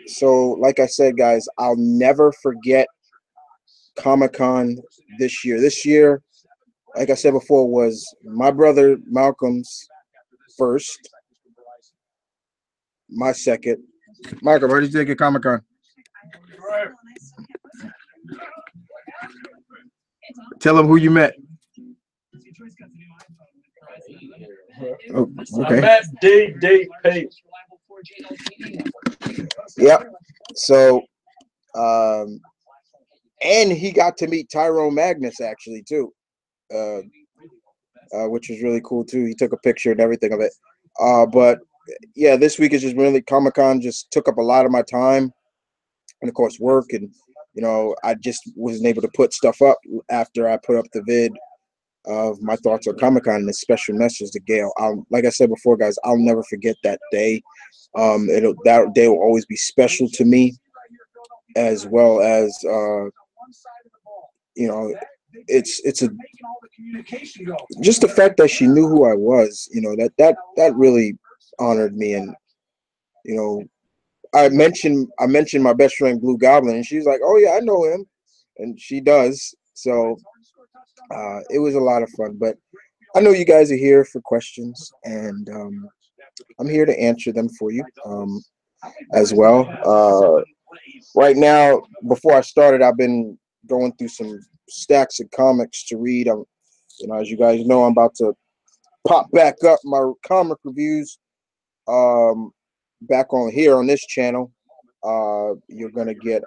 So, like I said, guys, I'll never forget Comic-Con this year. This year, like I said before, was my brother Malcolm's first, my second. Malcolm, how did you think of Comic-Con? Tell them who you met. Oh, okay. I met Dave Page. Yep. So, and he got to meet Tyrone Magnus actually too, which was really cool too. He took a picture and everything of it. But yeah, this week is just really Comic-Con just took up a lot of my time, and of course work, and I just wasn't able to put stuff up after I put up the vid of my thoughts on Comic-Con and a special message to Gail. Like I said before, guys, I'll never forget that day. That day will always be special to me, as well as it's a just the fact that she knew who I was. That really honored me, and I mentioned my best friend Blue Goblin, and she's like, "Oh yeah, I know him," and she does. So it was a lot of fun. But I know you guys are here for questions, and I'm here to answer them for you as well. Right now, before I started, I've been going through some stacks of comics to read. As you guys know, I'm about to pop back up my comic reviews back on here on this channel. You're gonna get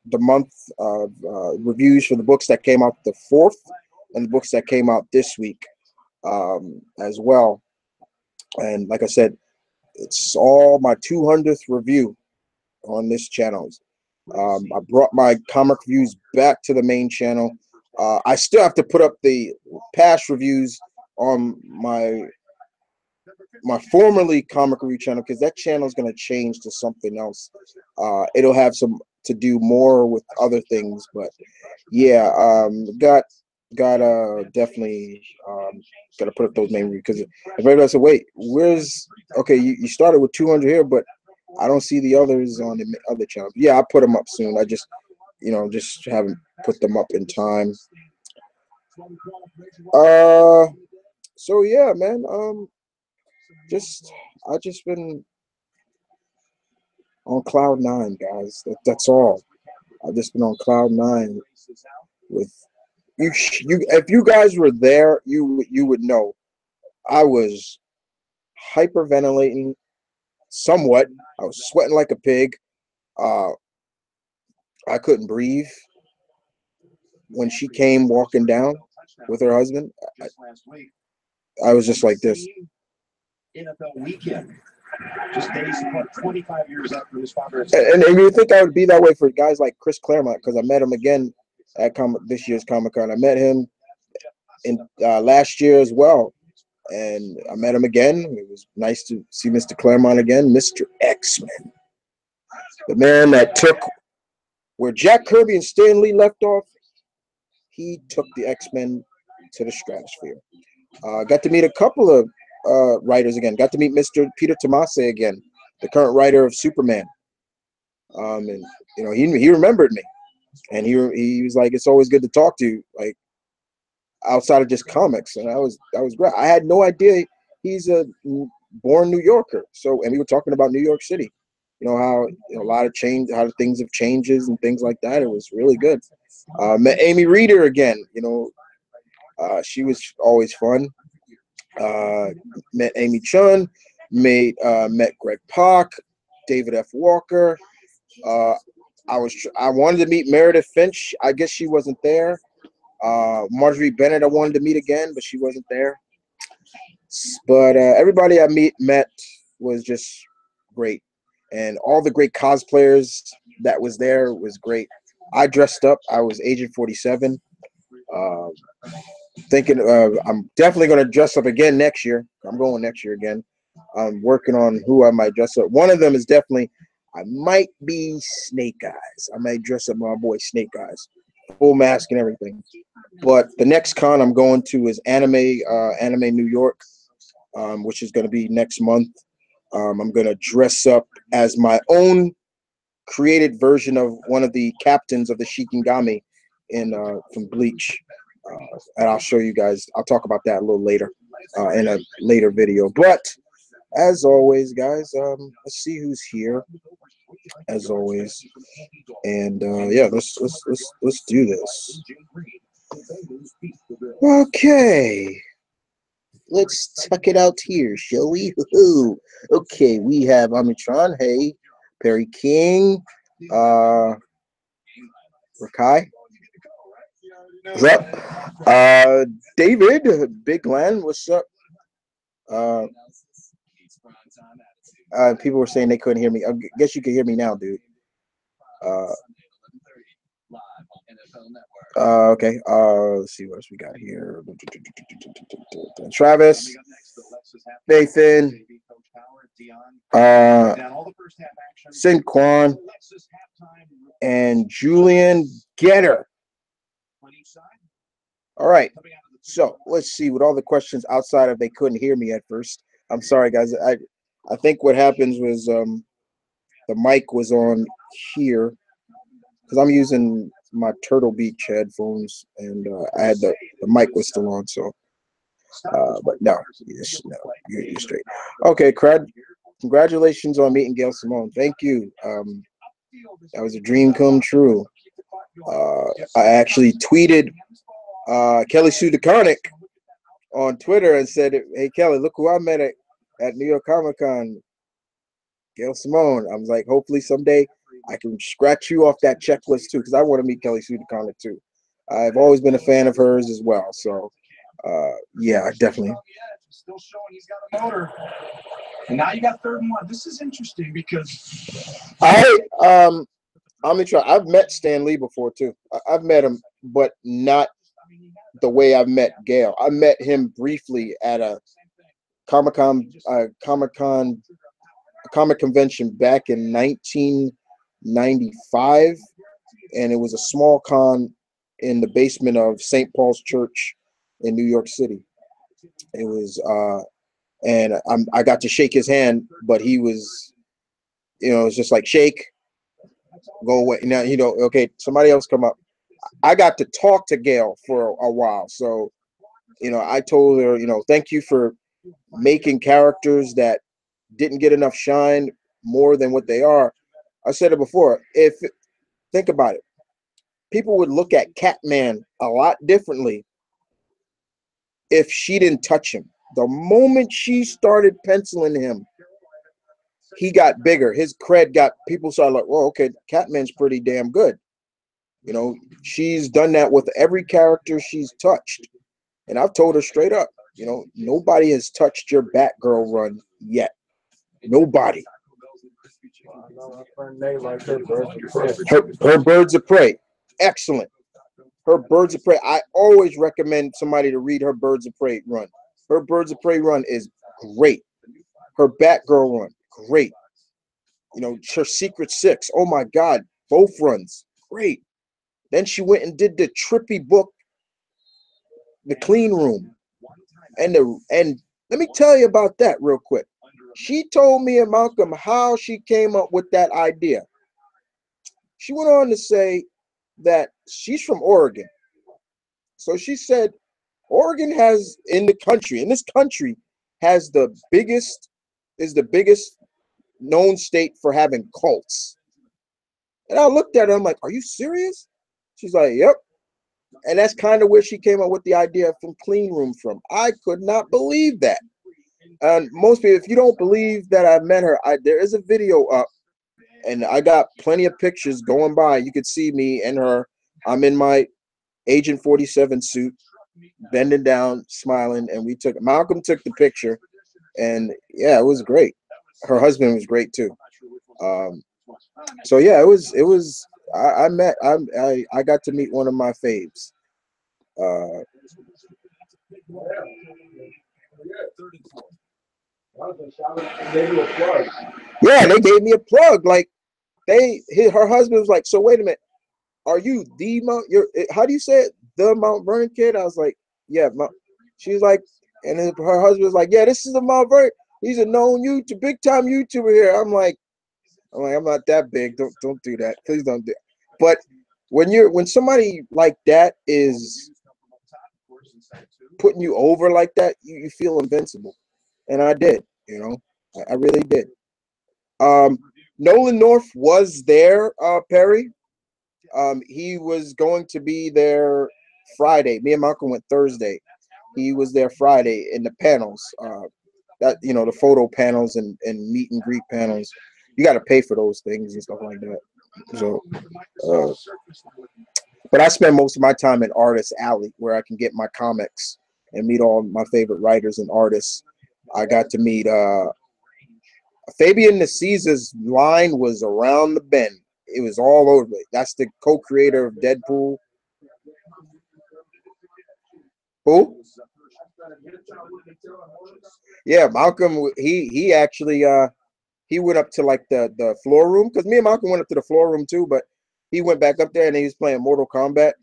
the month of reviews for the books that came out the 4th and the books that came out this week as well. And like I said, it's all my 200th review on this channel. I brought my comic reviews back to the main channel. I still have to put up the past reviews on my formerly comic review channel, because that channel is going to change to something else. It'll have some to do more with other things, but yeah, definitely gotta put up those main reviews, because if everybody said, wait, where's okay, you started with 200 here, but I don't see the others on the other channels. Yeah, I'll put them up soon. I just just haven't put them up in time. So yeah, man, I just been on cloud 9, guys. That's all. I've just been on cloud 9 with you. If you guys were there, you would know. I was hyperventilating somewhat. I was sweating like a pig. I couldn't breathe when she came walking down with her husband. I was just like this. NFL weekend. Just days, 25 years after his father. And you think I would be that way for guys like Chris Claremont, because I met him again at this year's Comic-Con. I met him in last year as well, and I met him again. It was nice to see Mr. Claremont again, Mr. X-Men, the man that took where Jack Kirby and Stan Lee left off. He took the X-Men to the stratosphere. Got to meet a couple of writers again. Got to meet Mr. Peter Tomasi again, the current writer of Superman. And he remembered me, and he was like, "It's always good to talk to you, like outside of just comics." And that was great. I had no idea he's a born New Yorker. So, and we were talking about New York City. How a lot of change, how things have changes and things like that. It was really good. Met Amy Reeder again. She was always fun. Met Amy Chun, met Greg Pak, David F. Walker. I wanted to meet Meredith Finch. I guess she wasn't there. Marjorie Bennett I wanted to meet again, but she wasn't there. But everybody I met was just great, and all the great cosplayers that was there was great. I dressed up. I was Agent 47. Thinking I'm definitely going to dress up again next year. I'm going next year again. I'm working on who I might dress up. One of them is definitely, I might be Snake Eyes. I might dress up my boy Snake Eyes, full mask and everything. But the next con I'm going to is Anime New York. which is going to be next month. I'm going to dress up as my own created version of one of the captains of the Shikigami from Bleach. And I'll show you guys. I'll talk about that a little later in a later video. But as always, guys, let's see who's here. As always, and yeah, let's do this. Okay, let's tuck it out here, shall we? Okay, we have Amitron. Hey, Perry King, Rakai. What's up? David, Big Len, what's up? People were saying they couldn't hear me. I guess you can hear me now, dude. Okay. Let's see what else we got here. Travis, Nathan, Sin Quan, and Julian Getter. All right. So let's see. With all the questions outside of they couldn't hear me at first. I'm sorry, guys. I think what happens was the mic was on here because I'm using my Turtle Beach headphones, and I had the mic was still on. So, but no, you're straight. Okay, congratulations on meeting Gail Simone. Thank you. That was a dream come true. I actually tweeted Kelly Sue DeConnick on Twitter and said, "Hey Kelly, look who I met at New York Comic Con, Gail Simone." I was like, hopefully someday I can scratch you off that checklist too, because I want to meet Kelly Sue DeConnick too. I've always been a fan of hers as well. So yeah, definitely. Still showing he's got a motor. And now you got 3rd and 1. This is interesting because I've met Stan Lee before too. I've met him, but not the way I've met Gail. I met him briefly at a comic convention back in 1995, and it was a small con in the basement of St. Paul's Church in New York City. It was and I got to shake his hand, but he was, it's just like, shake, go away. Now, okay, somebody else come up. I got to talk to Gail for a while. So, I told her, thank you for making characters that didn't get enough shine more than what they are. I said it before. Think about it. People would look at Catman a lot differently if she didn't touch him. The moment she started penciling him, he got bigger. His cred people started like, well, okay, Catman's pretty damn good. She's done that with every character she's touched. And I've told her straight up, nobody has touched your Batgirl run yet. Nobody. Her Birds of Prey. Excellent. Her Birds of Prey. I always recommend somebody to read her Birds of Prey run. Her Birds of Prey run is great. Her Batgirl run, great. Her Secret Six. Oh my God. Both runs. Great. Then she went and did the trippy book, The Clean Room. And let me tell you about that real quick. She told me and Malcolm how she came up with that idea. She went on to say that she's from Oregon. So she said Oregon has in this country has is the biggest known state for having cults. And I looked at her, I'm like, are you serious? She's like, yep. And that's kind of where she came up with the idea from Clean Room from. I could not believe that. And most people, if you don't believe that I met her, there is a video up, and I got plenty of pictures going by. You could see me and her. I'm in my Agent 47 suit, bending down, smiling, and Malcolm took the picture, and yeah, it was great. Her husband was great too. So yeah, it was. I got to meet one of my faves. Yeah, they gave me a plug. Like her husband was like, so wait a minute, are you how do you say it? The Mount Vernon kid? I was like, yeah. She's like, And her husband's like, yeah, this is the Mount Vernon. He's a known YouTube, big time YouTuber here. I'm like, I'm not that big. Don't do that. Please don't do it. But when somebody like that is putting you over like that, you feel invincible. And I did, I really did. Nolan North was there, Perry. He was going to be there Friday. Me and Malcolm went Thursday. He was there Friday in the panels. The photo panels and meet and greet panels. You got to pay for those things and stuff like that. So, but I spend most of my time in Artist Alley, where I can get my comics and meet all my favorite writers and artists. I got to meet Fabian Nacisa's line was around the bend. It was all over it. That's the co-creator of Deadpool. Who? Yeah, Malcolm. He actually he went up to like the floor room, because me and Malcolm went up to the floor room too. But he went back up there and he was playing Mortal Kombat,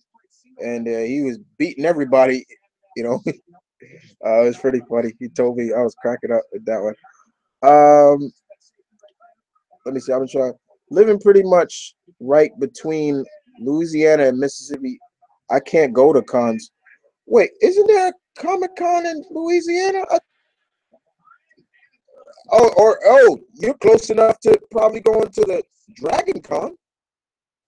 and he was beating everybody. It was pretty funny. He told me, I was cracking up with that one. Let me see. I'm trying living pretty much right between Louisiana and Mississippi. I can't go to cons. Wait, isn't there a Comic-Con in Louisiana? You're close enough to probably going to the Dragon Con.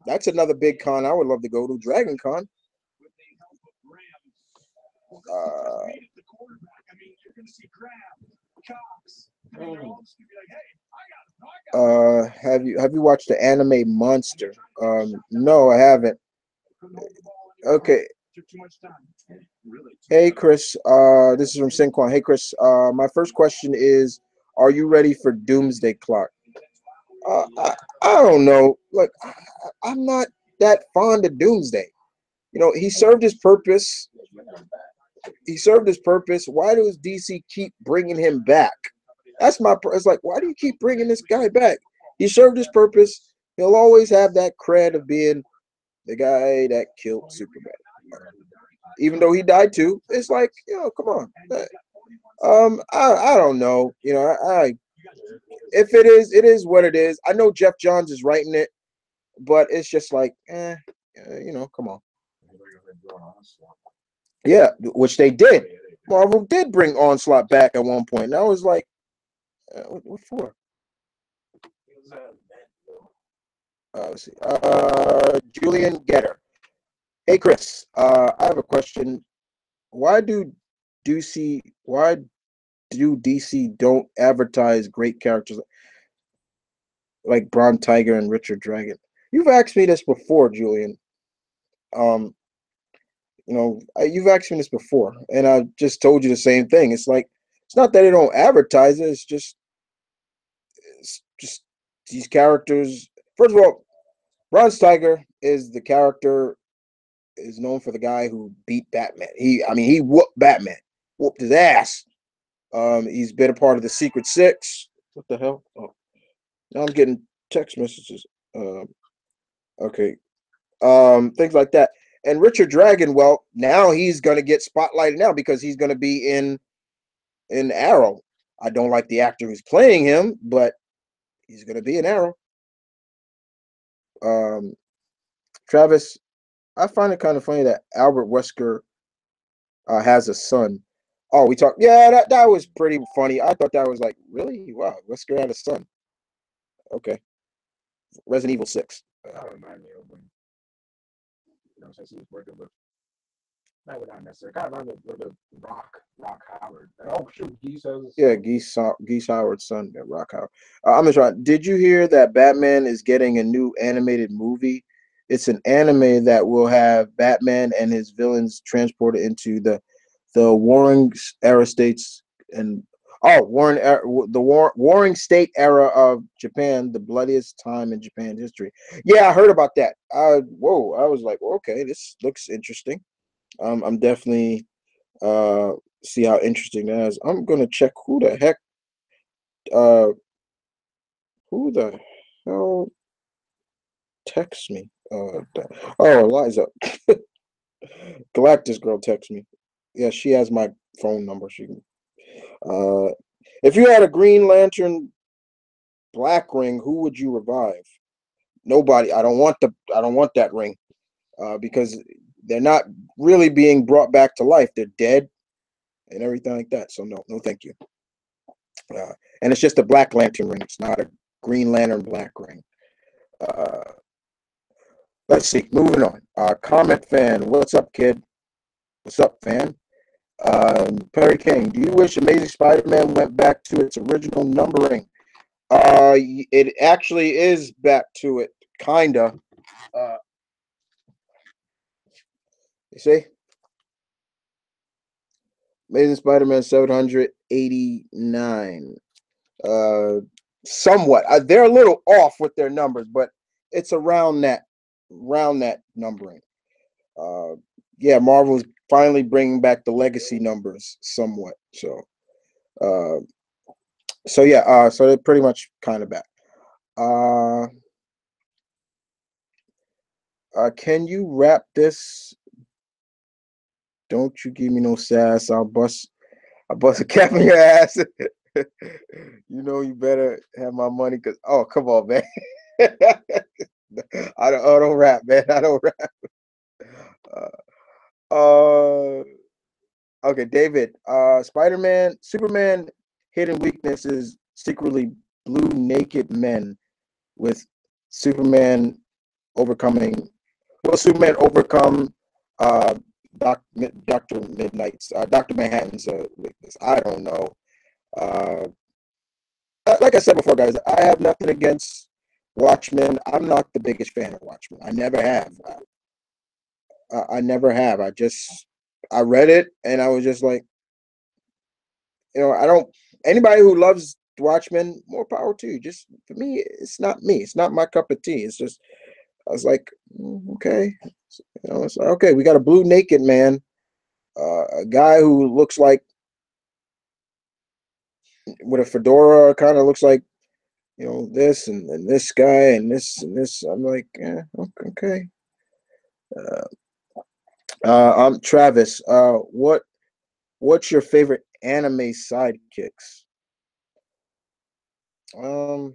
That's another big con I would love to go to. Dragon Con. Have you watched the anime Monster? No, I haven't. Okay. Hey Chris, this is from Sinquan. Hey Chris, my first question is, are you ready for Doomsday Clock? I don't know. Look, I'm not that fond of Doomsday. He served his purpose. He served his purpose. Why does DC keep bringing him back? It's like, why do you keep bringing this guy back? He served his purpose. He'll always have that cred of being the guy that killed Superman. Even though he died too, it's like, come on. I don't know. If it is what it is. I know Jeff Johns is writing it, but it's just like, come on. Yeah, which they did. Marvel did bring Onslaught back at one point. And I was like, what for? Let's see. Julian Getter. Hey Chris, I have a question. Why do DC don't advertise great characters like Bron Tiger and Richard Dragon? You've asked me this before, Julian. You've asked me this before, and I just told you the same thing. It's like, it's not that they don't advertise it. It's just these characters. First of all, Bron Tiger is the character is known for the guy who beat Batman. He whooped Batman, whooped his ass. He's been a part of the Secret Six. What the hell? Oh, now I'm getting text messages. Okay. Things like that. And Richard Dragon, well, now he's gonna get spotlighted now because he's gonna be in Arrow. I don't like the actor who's playing him, but he's gonna be in Arrow. Travis, I find it kind of funny that Albert Wesker has a son. Oh, we talked. Yeah, that was pretty funny. I thought that was like, really? Wow, Wesker had a son. Okay. Resident Evil 6. That remind me of when, since he was working with, not without necessarily, kind of remind me of the Rock Howard. Oh, shoot, Geese has. Yeah, Geese Howard's son, yeah, Rock Howard. I'm just trying. Did you hear that Batman is getting a new animated movie? It's an anime that will have Batman and his villains transported into the Warring era states and Warring State era of Japan, the bloodiest time in Japan history. Yeah, I heard about that. I was like, okay, this looks interesting. I'm definitely see how interesting that is. I'm gonna check who the hell texts me. Oh, Eliza. Galactus girl texts me. Yeah, she has my phone number. She can. If you had a Green Lantern black ring, who would you revive? Nobody. I don't want that ring. Because they're not really being brought back to life. They're dead and everything like that. So no, thank you. And it's just a Black Lantern ring. It's not a Green Lantern black ring. Let's see. Moving on. Comment fan. What's up, kid? What's up, fan? Perry King. Do you wish Amazing Spider-Man went back to its original numbering? It actually is back to it, kinda. You see? Amazing Spider-Man 789. Somewhat. They're a little off with their numbers, but it's around that numbering. Yeah, Marvel's finally bringing back the legacy numbers somewhat. So yeah, so they're pretty much kind of back. Can you wrap this? Don't you give me no sass. I'll bust a cap in your ass. You know you better have my money, cause come on, man. I don't rap, man. I don't rap. Okay, David. Superman hidden weakness is secretly blue naked men with Superman overcoming. Will Superman overcome Doctor Midnight's Doctor Manhattan's weakness? I don't know. Uh, like I said before, guys, I have nothing against Watchmen. I'm not the biggest fan of Watchmen. I never have. I never have. I read it and I was just like, I don't. Anybody who loves Watchmen, more power to you. Just for me, it's not me. It's not my cup of tea. It's just I was like, okay, it's like, okay. We got a blue naked man, a guy who looks like with a fedora, kind of looks like this and this guy and this and this. I'm like, okay. I'm Travis. What's your favorite anime sidekicks? Um,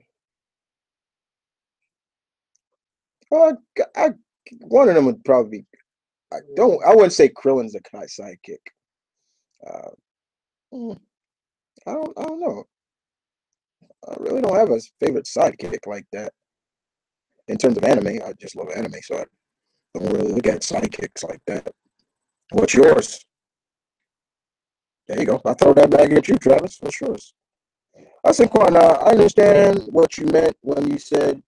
uh, I one of them would probably be. I wouldn't say Krillin's a kind of sidekick. Uh, mm, I don't know. I really don't have a favorite sidekick like that. In terms of anime, I just love anime, so I don't really look at sidekicks like that. What's yours? There you go. I throw that back at you, Travis. What's yours? I said, Quan, I understand what you meant when you said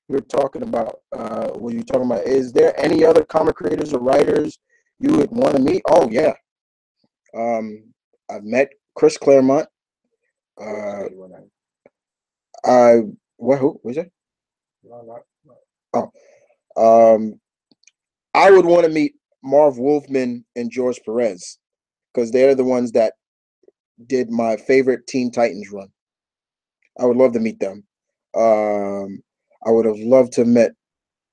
you're talking about. What you're talking about. Is there any other comic creators or writers you would want to meet? Oh yeah. I've met Chris Claremont. Uh, I what? Who was it? Oh, um, I would want to meet Marv Wolfman and George Perez because they're the ones that did my favorite Teen Titans run. I would love to meet them. I would have loved to have met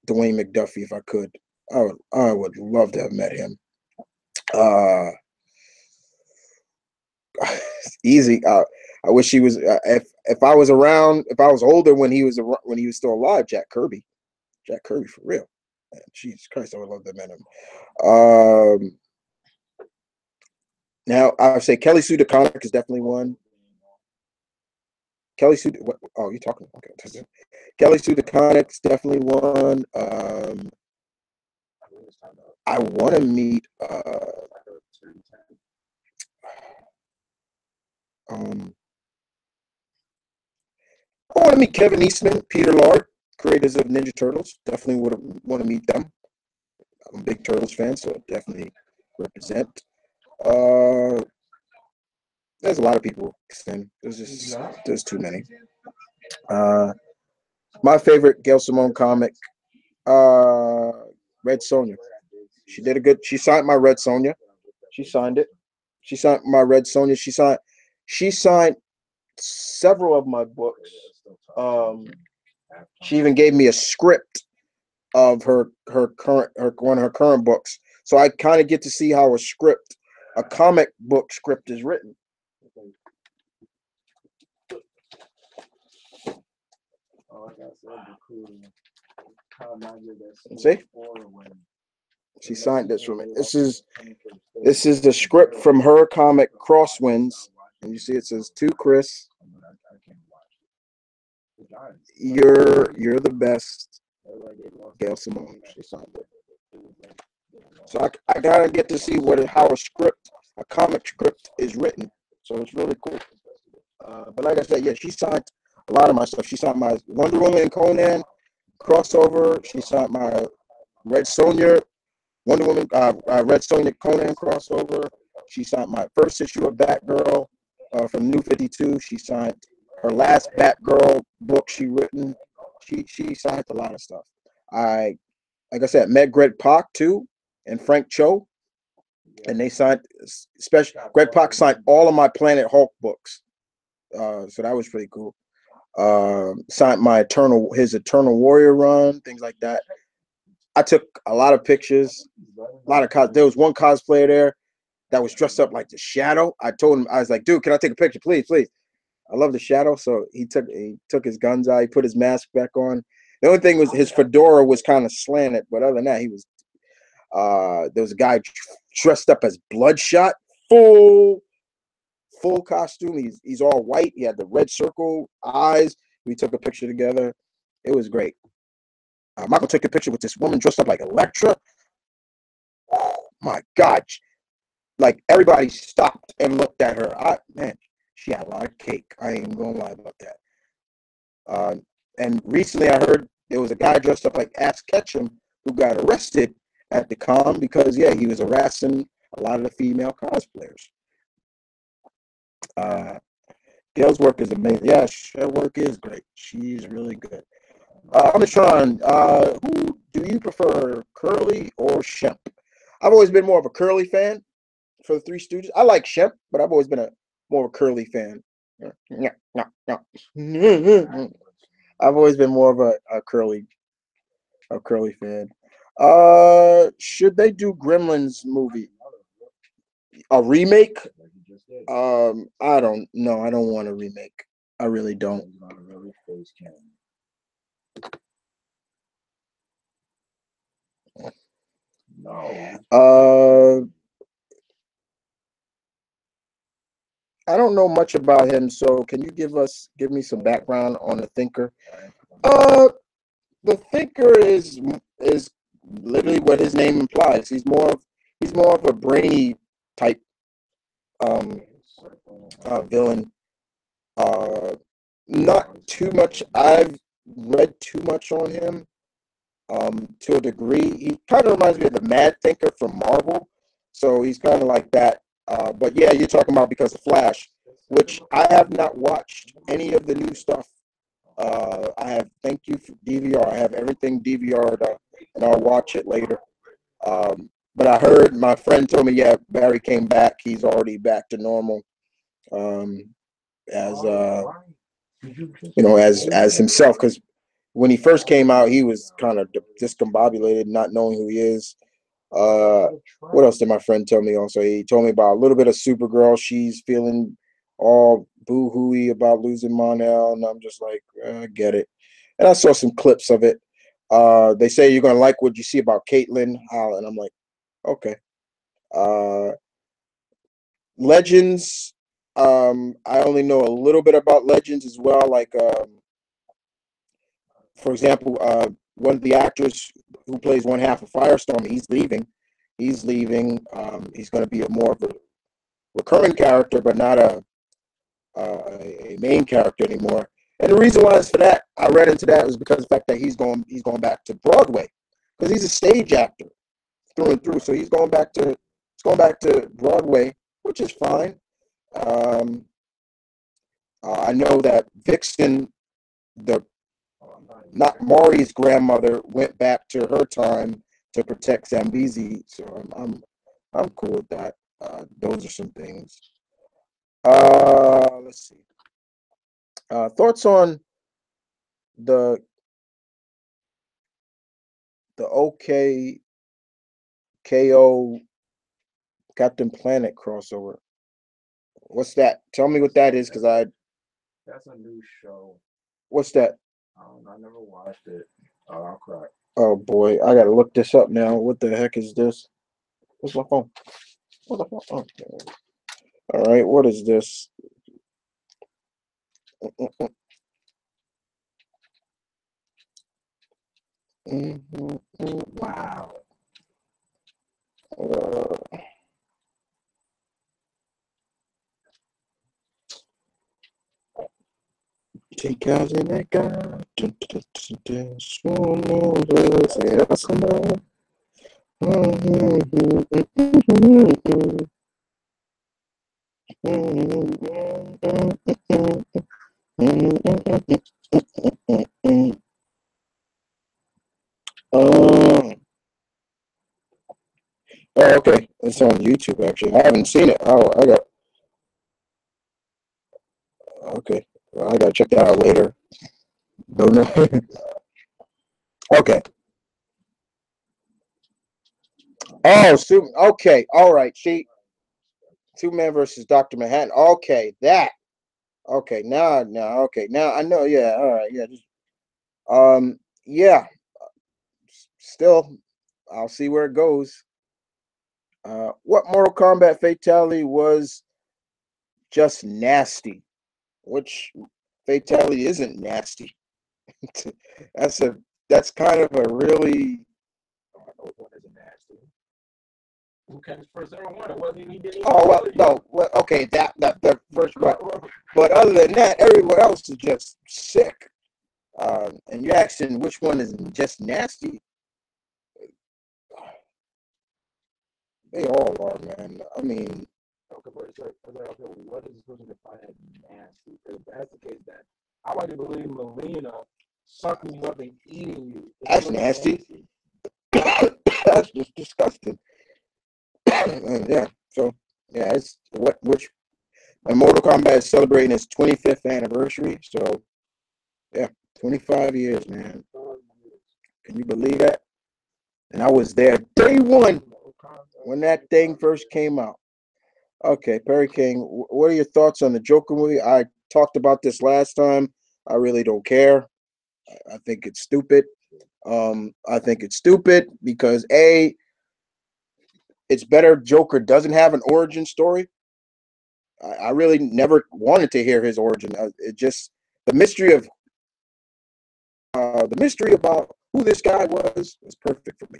Dwayne McDuffie if I could. I would love to have met him. Uh, easy. I wish he was. If I was around, if I was older when he was still alive, Jack Kirby. Jack Kirby for real. Man, Jesus Christ, I would love to have met him. Now I would say Kelly Sue DeConnick is definitely one. Kelly Sue. What, oh, you're talking. Okay. Kelly Sue DeConnick is definitely one. I want to meet. Um, I want to meet Kevin Eastman, Peter Lard, creators of Ninja Turtles. Definitely would want to meet them. I'm a big Turtles fan, so definitely represent. Uh, there's a lot of people. There's too many. Uh, my favorite Gail Simone comic, uh, Red Sonja. She did a good. She signed my Red Sonja. She signed it. She signed my Red Sonja. She signed several of my books. She even gave me a script of her current books, so I kind of get to see how a script a comic book script is written. See? She signed this for me. This is the script from her comic Crosswinds, and you see it says to Chris, you're the best, Gail Simone. She signed it. So I gotta get to see how a comic script is written. So it's really cool. But like I said, yeah, she signed a lot of my stuff. She signed my Wonder Woman and Conan crossover. She signed my Red Sonja Wonder Woman, Red Sonja Conan crossover. She signed my first issue of Batgirl from New 52. She signed her last Batgirl book she written. She signed a lot of stuff. Like I said, met Greg Pak too and Frank Cho, and they signed Greg Pak signed all of my Planet Hulk books. So that was pretty cool. Signed his Eternal Warrior run, things like that. I took a lot of pictures, there was one cosplayer there that was dressed up like the Shadow. I told him, I was like, dude, can I take a picture, please? I love the Shadow. So he took his guns out, he put his mask back on. The only thing was his fedora was kind of slanted, but other than that, he was there was a guy dressed up as Bloodshot, full costume. He's all white. He had the red circle eyes. We took a picture together. It was great. Michael took a picture with this woman dressed up like Elektra. Oh my God. Like everybody stopped and looked at her. Man, she had a lot of cake. I ain't gonna lie about that. And recently I heard there was a guy dressed up like Ash Ketchum who got arrested at the con because, yeah, he was harassing a lot of the female cosplayers. Gail's work is amazing. Yeah, her work is great. She's really good. Sean, who do you prefer, Curly or Shemp? I've always been more of a Curly fan for the Three Stooges. I like Shemp, but I've always been more of a Curly fan. I've always been more of a Curly fan. Should they do Gremlins movie? A remake? I don't know. I don't want a remake. I really don't. I don't know much about him, so can you give me some background on the Thinker? The Thinker is literally what his name implies. He's more of a brainy type villain. Not too much. I've read too much on him. To a degree, he kind of reminds me of the Mad Thinker from Marvel. So he's kind of like that. But yeah, you're talking about because of Flash, which I have not watched any of the new stuff. I have thank you for DVR. I have everything DVR'd, and I'll watch it later. But I heard my friend told me, yeah, Barry came back. He's already back to normal. As as himself, because when he first came out, he was kind of discombobulated, not knowing who he is. What else did my friend tell me? Also, he told me about a little bit of Supergirl. She's feeling all boo-hooey about losing Mon-El, and I'm just like, I get it. And I saw some clips of it. They say you're gonna like what you see about Caitlin, and I'm like, okay. Legends. I only know a little bit about Legends as well. Like, for example, one of the actors who plays one half of Firestorm, he's leaving. He's going to be more of a recurring character, but not a main character anymore. And the reason why is for that, I read into that was because of the fact that he's going back to Broadway, because he's a stage actor through and through. So he's going back to Broadway, which is fine. I know that Vixen, not Maury's grandmother, went back to her time to protect Zambezi. So I'm cool with that. Those are some things. Let's see. Thoughts on the OKKO Captain Planet crossover. What's that? Tell me what that is, because That's a new show. what's that? I never watched it. Oh, I'll cry. Oh boy, I gotta look this up now. What the heck is this? What's my phone? What the phone? Okay. All right, what is this? Wow. Uh, Take out in that guy. Oh, okay. It's on YouTube actually. I haven't seen it. Oh, I got okay. Well, I gotta check that out later. Don't know. Okay. Oh, okay. All right. See, Superman versus Doctor Manhattan. Okay, that. Okay, now, okay, now I know. Yeah, all right, yeah. Yeah. Still, I'll see where it goes. What Mortal Kombat fatality was just nasty? Which fatality isn't nasty? that's a that's kind of a really. Oh, I know which one isn't nasty. Who came first? 01. It wasn't even. He didn't even Oh well, kill you. no, well, okay, that the first one, but other than that, everyone else is just sick. And you're asking which one is just nasty? They all are, man. I mean, Okay, but it's like, okay, what is this person define as nasty? Because if that's the case, then I like to believe Melina sucking you up and eating you. that's nasty. That's just disgusting. Yeah. So yeah, it's which and Mortal Kombat is celebrating its 25th anniversary. So yeah, 25 years, man. Can you believe that? And I was there day one when that thing first came out. Okay, Perry King, what are your thoughts on the Joker movie? I talked about this last time. I really don't care. I think it's stupid. I think it's stupid because it's better Joker doesn't have an origin story. I really never wanted to hear his origin. It just the mystery about who this guy was perfect for me.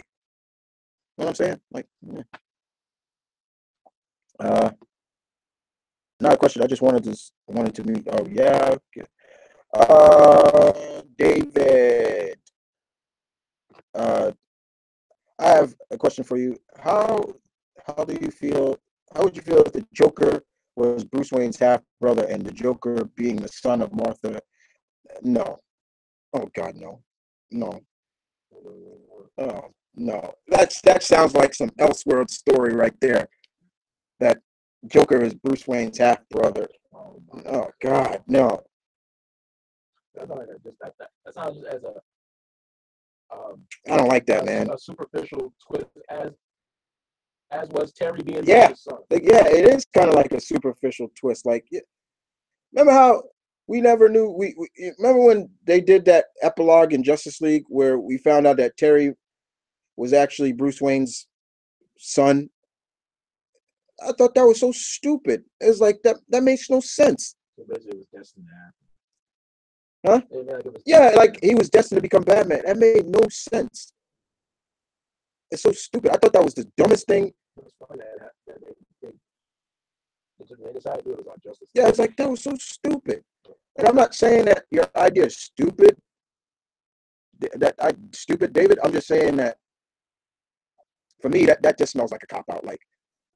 You know what I'm saying? Like, yeah. uh, not a question. I just wanted to meet. Oh yeah. Okay. David. Uh, I have a question for you. How do you feel? How would you feel if the Joker was Bruce Wayne's half brother and the Joker being the son of Martha? No. Oh God, no, no. Oh no. That sounds like some Elseworld story right there. That Joker is Bruce Wayne's half brother. Oh God, no. That's not like that sounds just as a I don't like that, man. a superficial twist as was Terry being Yeah, his son. yeah, it is kind of like a superficial twist. Like, remember how we never knew? We remember when they did that epilogue in Justice League where we found out that Terry was actually Bruce Wayne's son. I thought that was so stupid. It was like that makes no sense. So basically, it was destined to happen. Huh? Yeah, like he was destined to become Batman. That made no sense. It's so stupid. I thought that was the dumbest thing. Yeah, it's like that was so stupid. And I'm not saying that your idea is stupid. Stupid, David. I'm just saying that for me, that just smells like a cop out. Like,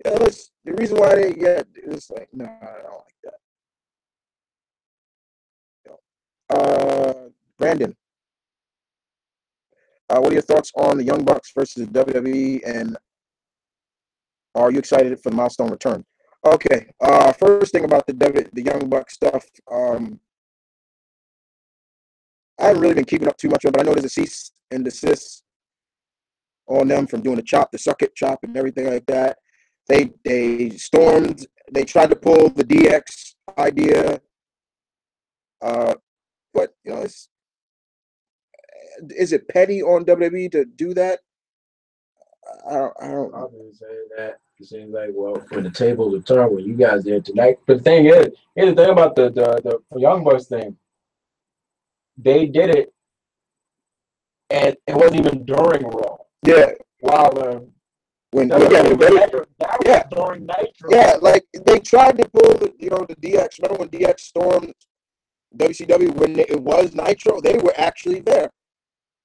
yeah, the reason why it's like, no, I don't like that. Brandon, what are your thoughts on the Young Bucks versus WWE, and are you excited for the milestone return? Okay, first thing about the Young Bucks stuff, I haven't really been keeping up too much of it, but I know there's a cease and desist on them from doing the chop, the suck it chop, and everything like that. They stormed. They tried to pull the DX idea, but you know, is it petty on WWE to do that? I don't. I've been saying that. It seems like, well, when the tables are turned, when you guys there tonight. But the thing is, here's the thing about the Young Bucks thing. They did it, and it wasn't even during Raw. Yeah, While when that was, yeah, that was yeah, during Nitro. yeah, like they tried to pull the the DX. Remember when DX stormed WCW when it was Nitro? They were actually there.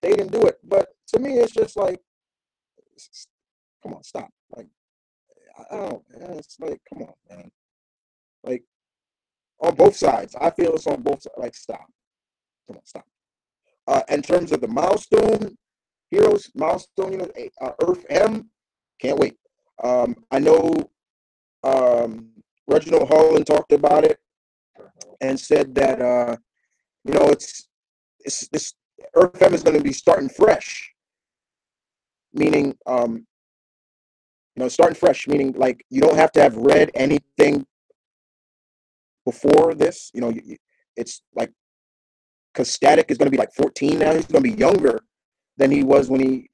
They didn't do it, but to me, it's just like, come on, stop. Like, I don't. It's like, come on, man. Like on both sides, I feel it's on both sides. Like, stop. Come on, stop. In terms of the milestone heroes, milestone, Earth M, can't wait. I know Reginald Holland talked about it and said that it's this Earth M is going to be starting fresh, meaning starting fresh, meaning like you don't have to have read anything before this. It's like because Static is going to be like 14 now. He's going to be younger than he was when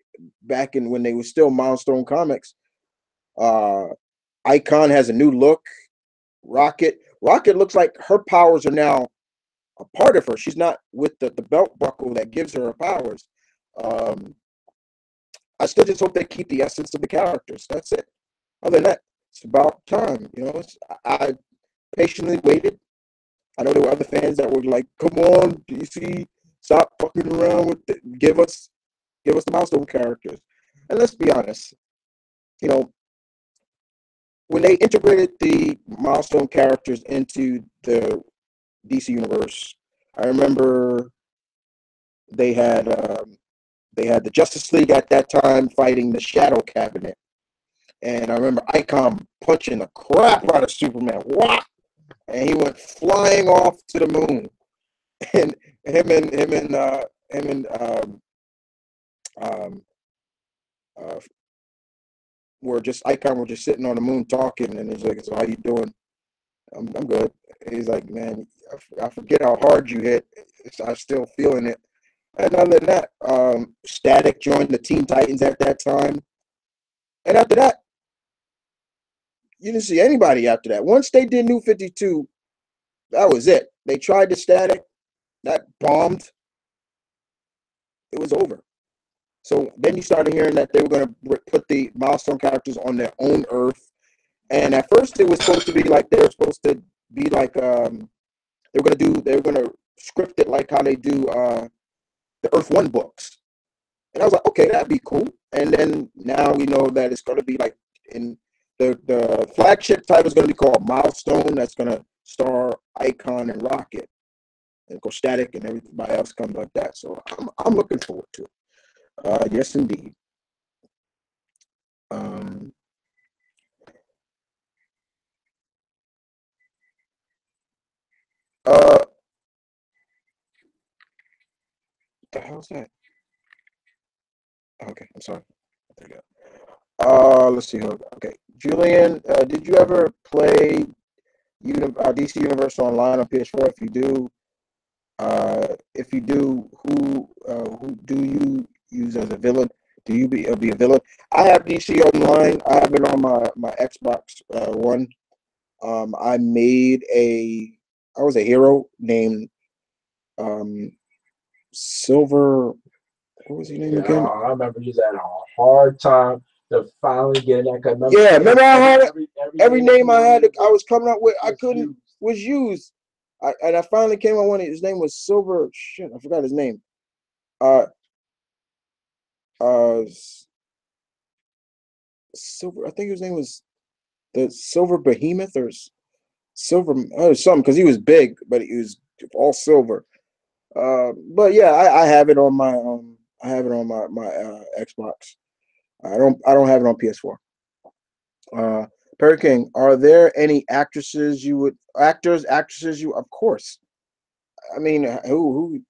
they were still Milestone Comics. Icon has a new look. Rocket looks like her powers are now a part of her. She's not with the belt buckle that gives her powers. I still just hope they keep the essence of the characters. That's it. Other than that, it's about time. I patiently waited. I know there were other fans that were like, "Come on, DC, stop fucking around with it. Give us the milestone characters." And let's be honest, when they integrated the milestone characters into the DC universe, I remember they had the Justice League at that time fighting the Shadow Cabinet, and I remember Icon punching the crap out of Superman. Whop! And he went flying off to the moon, and him and um, uh, Icon were just sitting on the moon talking, and he's like, "So how you doing?" I'm good. He's like, "Man, I forget how hard you hit. I'm still feeling it." And other than that, Static joined the Teen Titans at that time, and after that, you didn't see anybody after that. Once they did New 52, that was it. They tried the Static, that bombed. It was over. So then you started hearing that they were going to put the milestone characters on their own Earth. And at first, it was supposed to be like they were supposed to be like they were going to script it like how they do the Earth One books. And I was like, okay, that'd be cool. And then now we know that it's going to be like in the flagship title is going to be called Milestone. That's going to star Icon and Rocket, and of course Static and everybody else comes like that. So I'm looking forward to it. Yes, indeed. Um, what the hell's that? Okay, I'm sorry. There you go. Let's see. Okay, Julian, did you ever play DC Universe Online on PS4? If you do, who do you use as a villain? Do you be a villain? I have DC Online. I have it on my Xbox One. I was a hero named um, Silver. What was his name again? I remember you had a hard time to finally get that. Yeah, remember I had every name I had. I was coming up with. I couldn't was used. I finally came on one. His name was Silver. Shit, I forgot his name. Uh, uh, Silver. I think his name was the Silver Behemoth or Silver or something because he was big, but he was all silver. But yeah, I have it on my Xbox. I don't have it on PS4. Perry King, are there any actresses actresses you? Of course. I mean, who?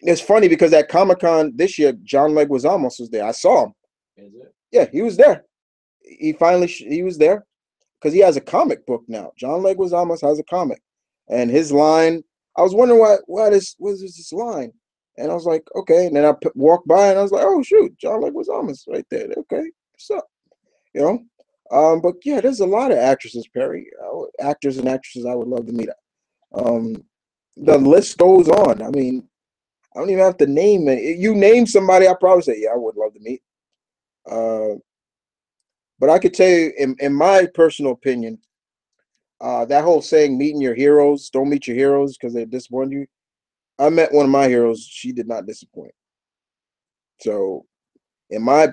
It's funny because at Comic-Con this year, John Leguizamo was there. I saw him. Is it? Yeah, he was there. he finally he was there because he has a comic book now. John Leguizamo has a comic, and his line. I was wondering what is this line, and I was like, okay. And then I walked by, and I was like, oh shoot, John Leguizamo's right there. Okay, what's up? You know. But yeah, there's a lot of actresses, Perry, actors and actresses I would love to meet. Um, the list goes on. I mean, I don't even have to name it. You name somebody, I probably say, yeah, I would love to meet. Uh, but I could tell you, in my personal opinion, that whole saying, meeting your heroes, don't meet your heroes because they disappoint you. I met one of my heroes. She did not disappoint. So in my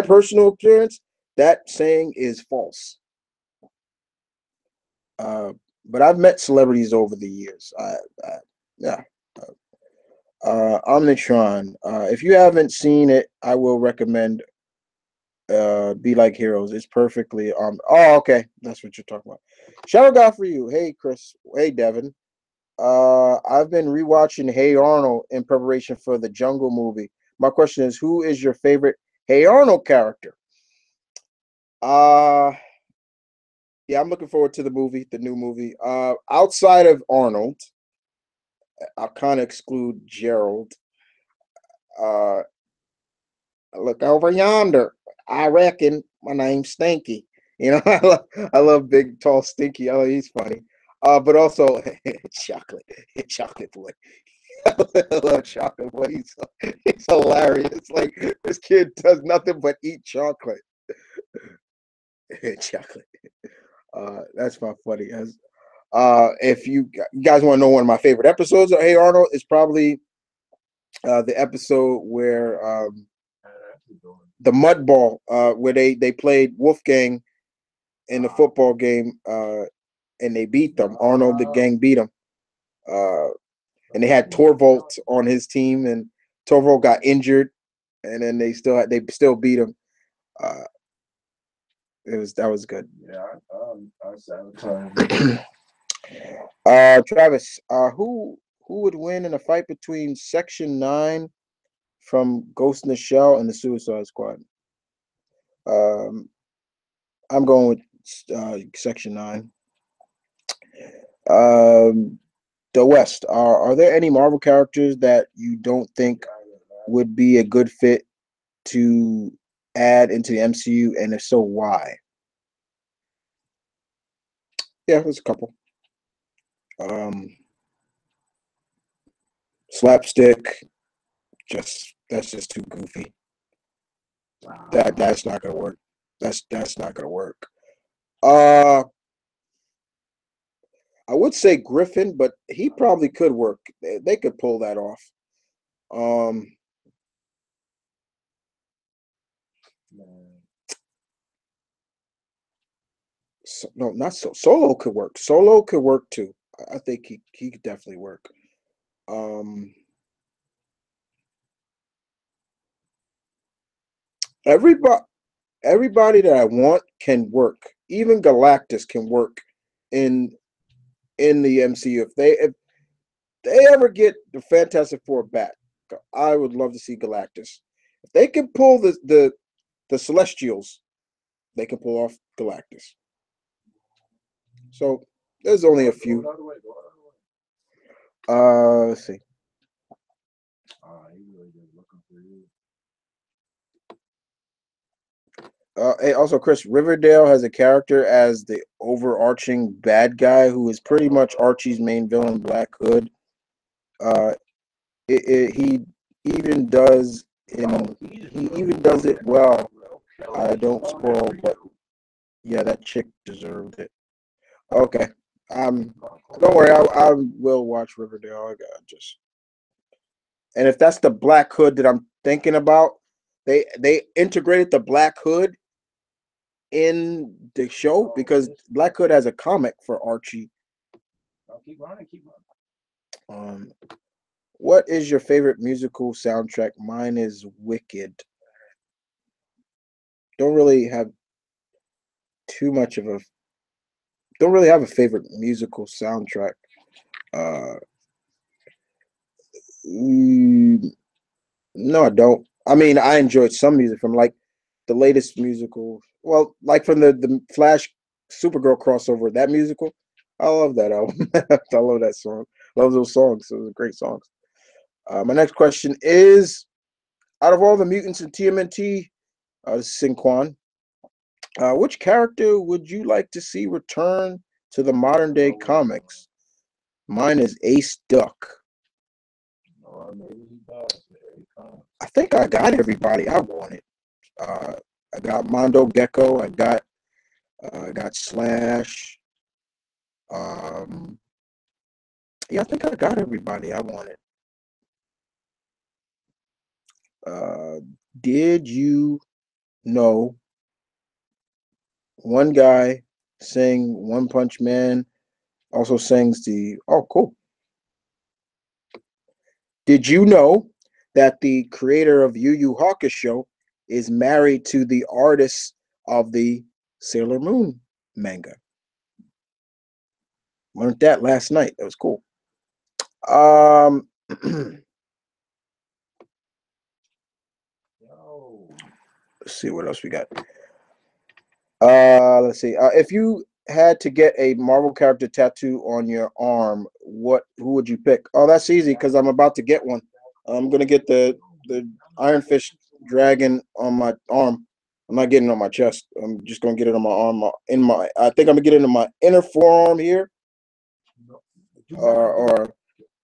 personal appearance, that saying is false. Uh, but I've met celebrities over the years. Yeah. Omnitron. If you haven't seen it, I will recommend Be Like Heroes. It's perfectly oh, okay. That's what you're talking about. Shadow God for you. Hey Chris. Hey Devin. I've been rewatching Hey Arnold in preparation for the Jungle movie. My question is, who is your favorite Hey Arnold character? Uh yeah, I'm looking forward to the movie, the new movie. Outside of Arnold, I'll kind of exclude Gerald. Uh Look over yonder. I reckon my name's Stinky. You know, I love big, tall, Stinky. Oh, he's funny. But also chocolate, chocolate boy. I love chocolate boy. He's hilarious. Like this kid does nothing but eat chocolate. Chocolate. That's my funny. As if you guys want to know one of my favorite episodes of Hey Arnold, it's probably the episode where the mud ball, where they played Wolfgang in the football game, and they beat them. Arnold the gang beat them, and they had Torvald on his team, and Torvald got injured, and then they still beat him. Uh, that was good. Yeah, I sabotage. Travis, who would win in a fight between Section 9 from Ghost in the Shell and the Suicide Squad? Um, I'm going with Section 9. Um, the West. Are there any Marvel characters that you don't think would be a good fit to add into the MCU, and if so, why? Yeah, there's a couple. Um, Slapstick, that's just too goofy. That's not gonna work. That's not gonna work. Uh, I would say Griffin, but he probably could work. They could pull that off. Um, no, not Solo could work. Solo could work too. I think he could definitely work. Um, everybody everybody that I want can work. Even Galactus can work in the MCU. If they ever get the Fantastic Four back, I would love to see Galactus. If they can pull the Celestials, they can pull off Galactus. So there's only a few. Let's see. Hey, also, Chris, Riverdale has a character as the overarching bad guy who is pretty much Archie's main villain, Black Hood. Uh, he even does he even does it well. I don't spoil, but yeah, that chick deserved it. Okay, don't worry, I will watch Riverdale. I got just, and if that's the Black Hood that I'm thinking about, they integrated the Black Hood in the show because Black Hood has a comic for Archie. Keep running, keep Um, what is your favorite musical soundtrack? Mine is Wicked. Don't really have too much of a don't really have a favorite musical soundtrack. Uh, mm, no, I don't. I mean, I enjoyed some music from like the latest musical. Well, like from the Flash Supergirl crossover, that musical. I love that album. I love that song. Love those songs. Those are great songs. My next question is: out of all the mutants in TMNT, this is Sinquan, which character would you like to see return to the modern day comics? Mine is Ace Duck. Or maybe he does. There he comes. I think I got everybody I wanted. I got Mondo Gecko. I got Slash. Um, yeah, I think I got everybody I wanted. Uh, did you know one guy sang One Punch Man also sings the oh cool. Did you know that the creator of Yu Yu Hakusho is married to the artist of the Sailor Moon manga? Learned that last night. That was cool. Yo. Let's see what else we got. Let's see. If you had to get a Marvel character tattoo on your arm, who would you pick? Oh, that's easy because I'm about to get one. I'm gonna get the Iron Fist dragon on my arm. I'm not getting it on my chest. I'm just gonna get it on my arm. I think I'm gonna get it in my inner forearm here, or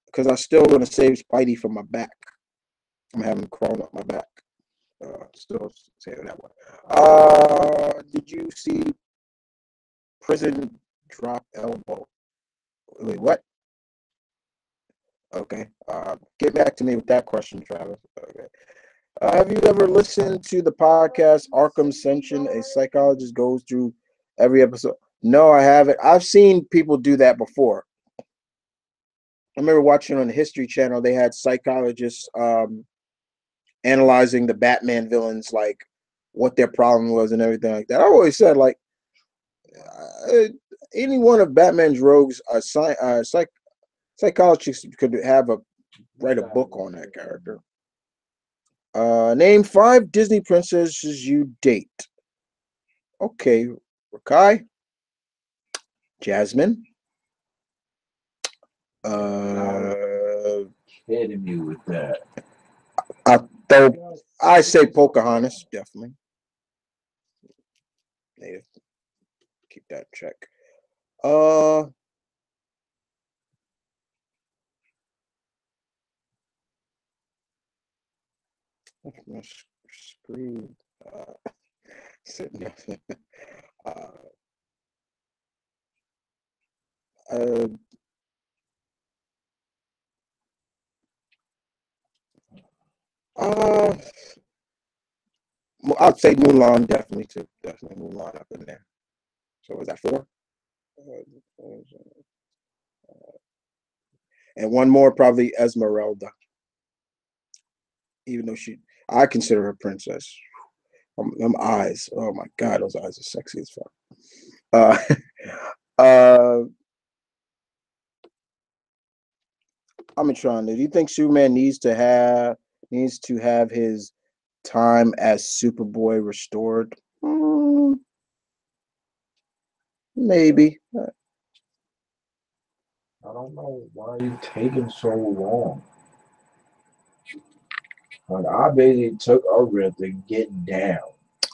because I'm still gonna save Spidey from my back. I'm having him crawling up my back. Still say that one. Did you see Prison Drop Elbow? Wait, what? Okay. Get back to me with that question, Travis. Okay. Have you ever listened to the podcast Arkham Ascension? A psychologist goes through every episode. No, I haven't. I've seen people do that before. I remember watching on the History Channel. They had psychologists analyzing the Batman villains, like what their problem was and everything like that. I always said, like, uh, any one of Batman's rogues, psychologists could write a book on that character. Name 5 Disney princesses you date. Okay, Rakai, Jasmine. Kidding me with that. I say Pocahontas, definitely. Need to keep that in check. My screen sitting uh, uh, uh, I'd say Mulan definitely too. Definitely Mulan up in there. So was that 4? And one more, probably Esmeralda. Even though I consider her princess. Them eyes, oh my God, those eyes are sexy as fuck. Uh, uh, I'm trying to. Do you think Superman needs to have his time as Superboy restored? Maybe. I don't know why you taking so long. Like, I basically took a rip to get down.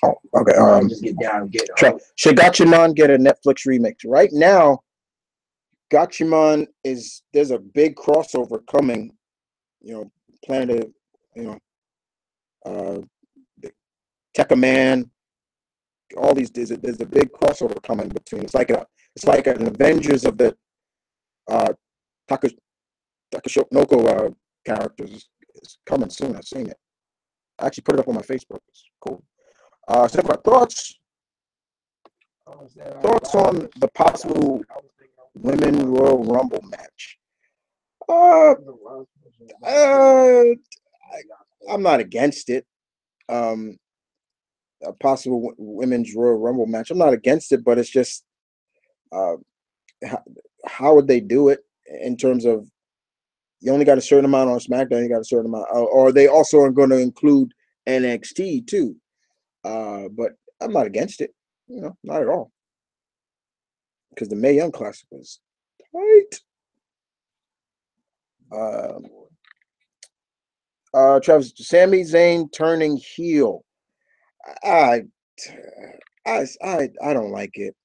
Oh, okay. Just get down and get should Gatchaman get a Netflix remix? Right now, Gatchaman there's a big crossover coming. You know, Planet, you know, the Tekka Man, all these. There's a big crossover coming between. It's like an Avengers of the uh, Takashonoko characters is coming soon. I've seen it. I actually put it up on my Facebook. It's cool. So thoughts on the possible Women Royal Rumble match. Uh, I'm not against it. A possible Women's Royal Rumble match. I'm not against it, but it's just uh, how would they do it in terms of you only got a certain amount on SmackDown, you got a certain amount, or they also are going to include NXT too. But I'm not against it. Not at all. Because the Mae Young Classic was tight. Travis, Sami Zayn turning heel. I don't like it.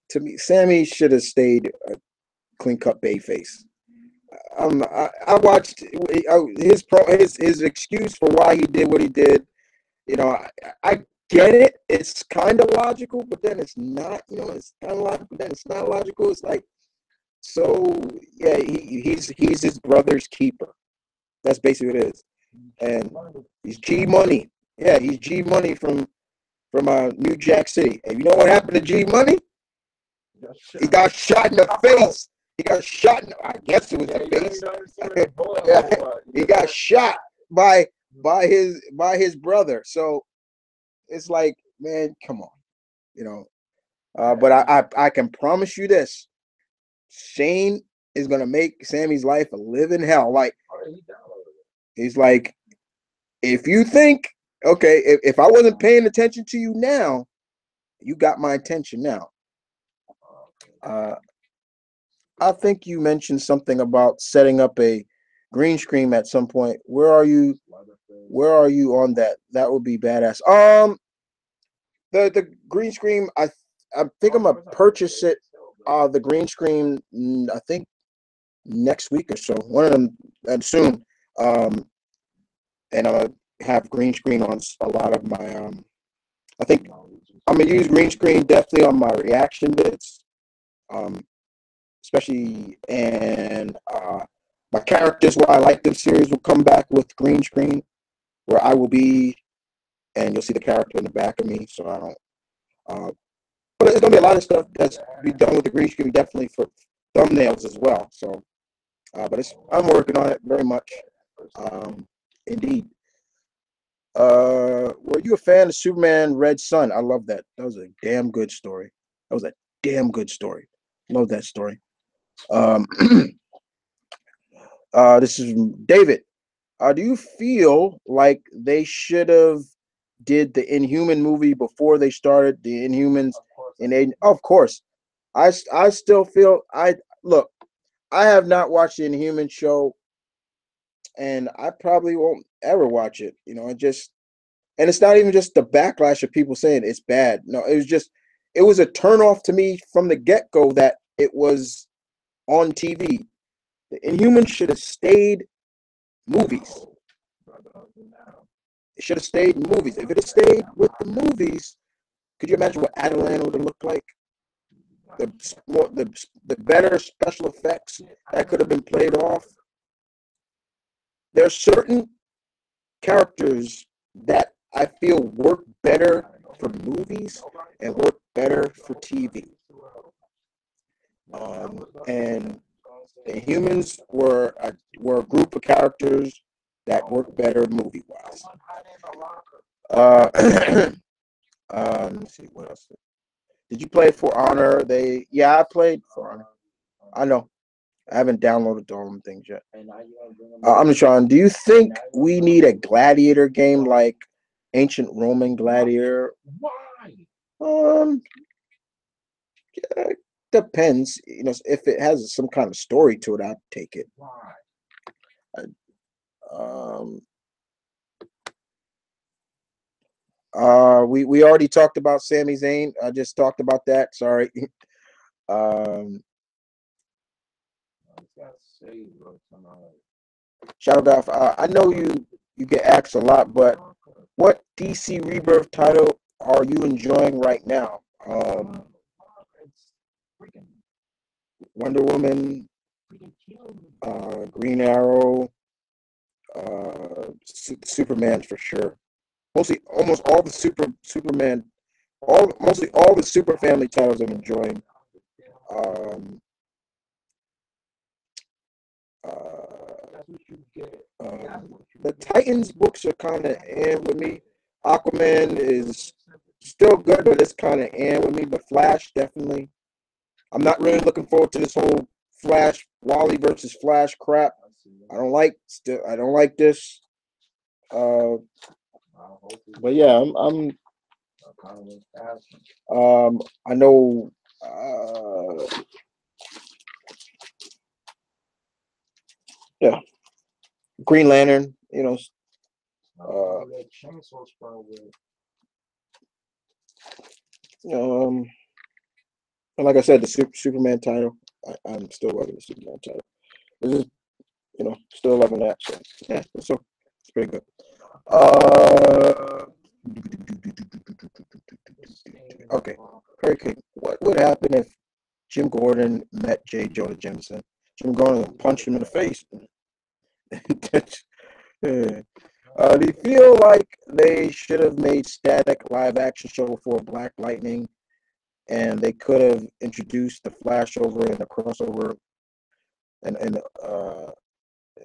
To me, Sammy should have stayed a clean cut babyface. I watched his excuse for why he did what he did. I get it. It's kind of logical, but then it's not. It's kind of logical, but then it's not logical. It's like, so yeah, he's his brother's keeper. That's basically what it is. And he's G Money. Yeah, he's G Money from New Jack City. And you know what happened to G Money? He got shot in the face. He got shot in, I guess it was the face. Yeah, he got shot by his brother. So it's like, man, come on. But I can promise you this. Shane is gonna make Sammy's life a living hell. Like, he's like, if you think, okay, if I wasn't paying attention to you now, you got my attention now. I think you mentioned something about setting up a green screen at some point. Where are you on that? That would be badass. The green screen, I think I'm gonna purchase it. The green screen, I think next week or so. One of them soon. And I'm gonna have green screen on a lot of my. I think I'm gonna use green screen definitely on my reaction vids. Especially and my characters where I like them series will come back with green screen where I will be, and you'll see the character in the back of me. So I don't. But there's gonna be a lot of stuff that's be done with the green screen, definitely for thumbnails as well. So, but I'm working on it very much. Indeed. Were you a fan of Superman Red Sun? I love that. That was a damn good story. Love that story. This is David. Do you feel like they should have did the Inhuman movie before they started the Inhumans in Aiden? Of course. I still feel look, I have not watched the Inhuman show, and I probably won't ever watch it. And it's not even just the backlash of people saying it's bad. No, it was a turnoff to me from the get-go that it was on TV. The Inhumans should have stayed movies. It should have stayed in movies. If it had stayed with the movies, could you imagine what Adelan would have looked like? The better special effects that could have been played off. There are certain characters that I feel work better for movies and work better for TV. And the Humans were a group of characters that work better movie wise. Let me see what else. Did you play For Honor? I played For Honor. I know. I haven't downloaded all them things yet. I'm just trying. Do you think we need a gladiator game like Ancient Roman Gladiator? Yeah, depends. If it has some kind of story to it, I'd take it. We already talked about Sami Zayn. I just talked about that. Sorry. Shadow Golf. I know you get asked a lot, but what DC Rebirth title are you enjoying right now? Wonder Woman, Green Arrow, Superman for sure. Almost all the Superman, mostly all the Super Family titles I'm enjoying. The Titans books are kind of with me. Aquaman is still good, but it's kind of with me. But Flash, definitely. I'm not really looking forward to this whole Flash Wally versus Flash crap. I don't like this. But yeah, I'm I know. Yeah, Green Lantern. You know. And like I said, the Superman title. I'm still loving the Superman title. This is, still loving that. So yeah, it's pretty good. Okay, Hurricane. What would happen if Jim Gordon met J. Jonah Jameson? Jim Gordon would punch him in the face. Do you feel like they should have made Static live action show before Black Lightning, and they could have introduced the Flash over in a crossover, and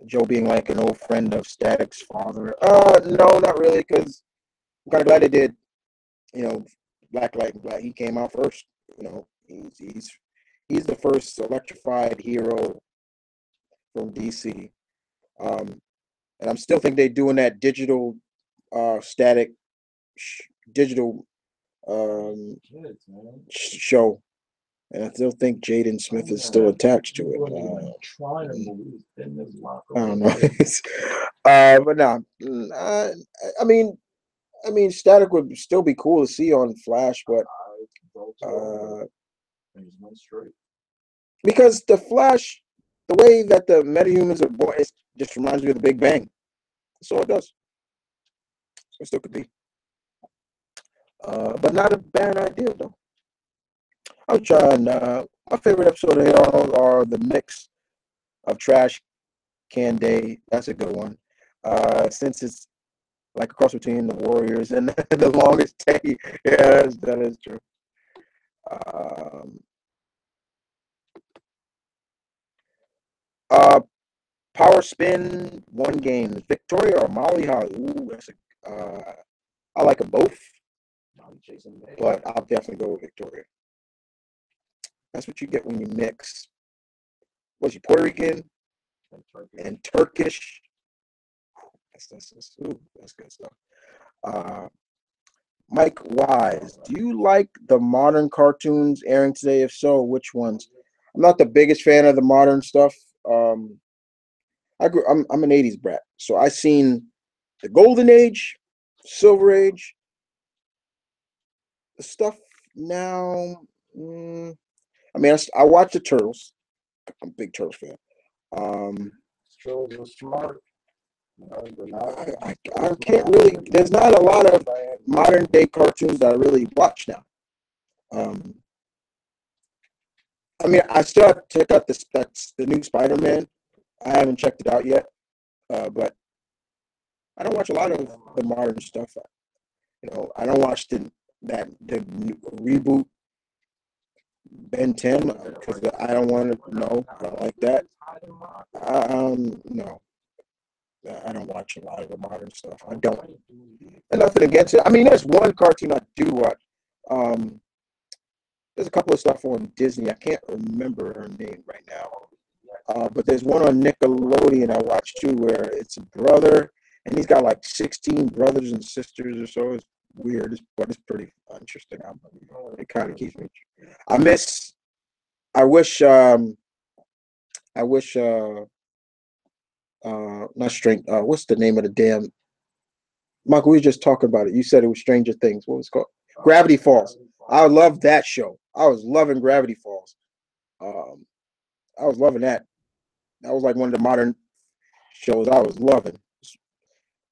Joe being like an old friend of Static's father? No, not really, because I'm kind of glad they did. Black Lightning. He came out first. He's the first electrified hero from DC. And I still think they're doing that digital, Static, digital show, and I still think Jaden Smith is still attached to it. I don't know. But no, I mean, Static would still be cool to see on Flash, but because the Flash, the way that the metahumans are born, it just reminds me of the Big Bang. That's all it does. It still could be, but not a bad idea though. I'm trying. My favorite episode of Hey Arnold are the mix of Trash Can Day. That's a good one. Since it's like a cross between the Warriors and the Longest Day. Yeah, that is true. Power Spin, one game. Victoria or Molly Holly? Ooh, I like them both, but I'll definitely go with Victoria. That's what you get when you mix. Was she Puerto Rican and Turkish? That's good stuff. Mike Wise, do you like the modern cartoons airing today? If so, which ones? I'm not the biggest fan of the modern stuff. I'm an '80s brat, so I seen the Golden Age, Silver Age, the stuff now. I mean, I watch the Turtles. I'm a big Turtles fan. Turtles are smart. I can't really. There's not a lot of modern day cartoons that I really watch now. I mean, I still have to check out that's the new Spider-Man. I haven't checked it out yet, but I don't watch a lot of the modern stuff. I don't watch the reboot Ben 10 because I don't want to know. I don't like that. No, I don't watch a lot of the modern stuff. I don't. And nothing against it. I mean, there's one cartoon I do watch. There's a couple of stuff on Disney. I can't remember her name right now. But there's one on Nickelodeon I watched too, where it's a brother and he's got like 16 brothers and sisters or so. It's weird, but it's pretty interesting. It kind of keeps me. I wish. Not Strange. What's the name of the damn? Michael, we were just talking about it. You said it was Stranger Things. What was it called? Gravity Falls. I love that show. I was loving Gravity Falls. I was loving that. That was like one of the modern shows I was loving.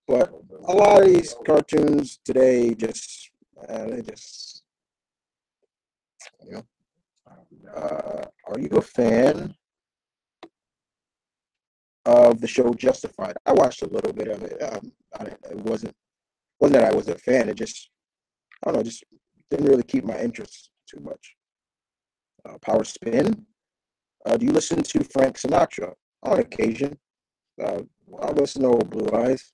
But a lot of these cartoons today they just, are you a fan of the show Justified? I watched a little bit of it. It wasn't that I was a fan. It just, I don't know, just didn't really keep my interest too much. Power Spin. Do you listen to Frank Sinatra? On occasion. I listen to Old Blue Eyes.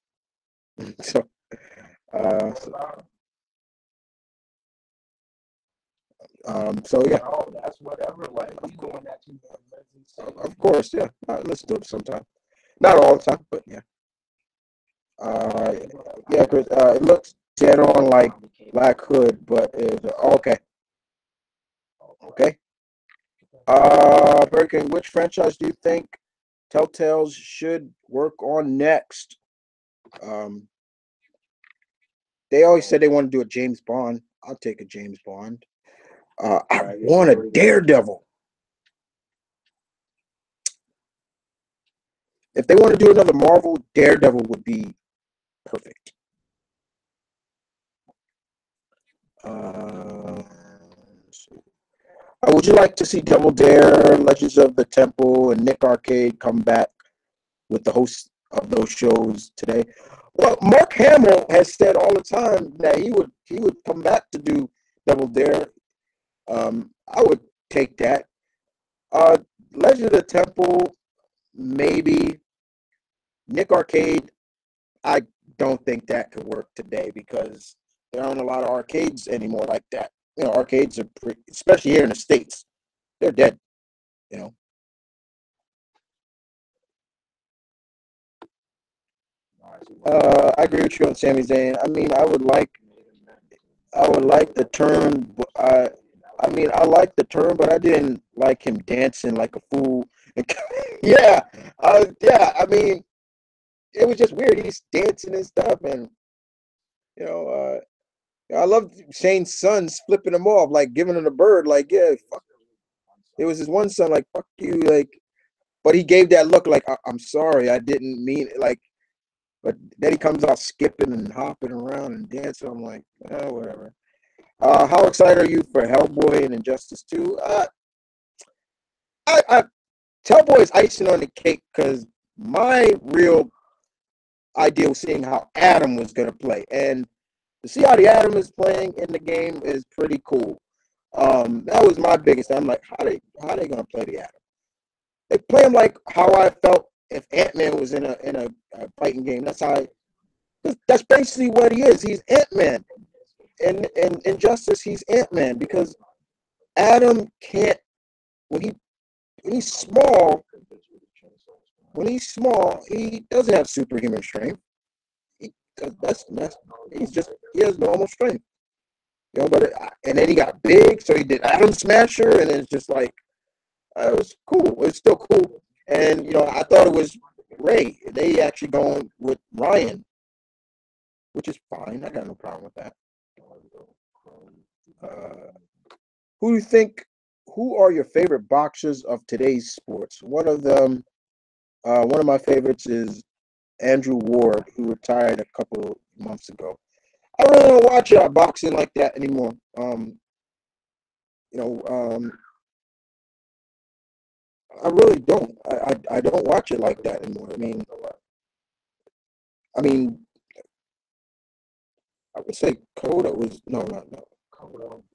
So, uh, so yeah. That's whatever. Like, Of course, yeah. I listen to it sometimes. Not all the time, but yeah. Yeah, Chris. It looks dead on like Black Hood, but okay. Okay. Birkin, which franchise do you think Telltales should work on next? They always said they want to do a James Bond. I'll take a James Bond. I want a Daredevil. If they want to do another Marvel, Daredevil would be perfect. Would you like to see Double Dare, Legends of the Temple, and Nick Arcade come back with the hosts of those shows today? Well, Mark Hamill has said all the time that he would come back to do Double Dare. I would take that. Legend of the Temple, maybe. Nick Arcade, I don't think that could work today because there aren't a lot of arcades anymore like that. You know, arcades are especially here in the States, they're dead. You know. I agree with you on Sami Zayn. I mean, I would like the turn. I like the turn, but I didn't like him dancing like a fool. Yeah, yeah. I mean, it was just weird. He's dancing and stuff, and you know, I love Shane's sons flipping him off, like giving him a bird, like yeah, fuck. It was his one son, like fuck you, like. But he gave that look, like I'm sorry, I didn't mean it, like. But then he comes out skipping and hopping around and dancing. I'm like, whatever. How excited are you for Hellboy and Injustice 2? Hellboy is icing on the cake because my real idea was seeing how Adam was going to play. And to see how the Adam is playing in the game is pretty cool. That was my biggest thing. I'm like, how they going to play the Adam? They play him like how I felt if Ant-Man was in a fighting game. That's basically what he is. He's Ant-Man. And Injustice, he's Ant-Man because Adam can't when he's small. When he's small, he doesn't have superhuman strength. He has normal strength. You know, and then he got big, so he did Atom Smasher, and it's just like it was cool. It's still cool, and you know, I thought it was Ray. They actually going with Ryan, which is fine. I got no problem with that. Who do you think? Who are your favorite boxers of today's sports? One of my favorites is Andrew Ward, who retired a couple months ago. I really don't watch boxing like that anymore. You know, I really don't. I don't watch it like that anymore. I mean, I would say Cotto was no.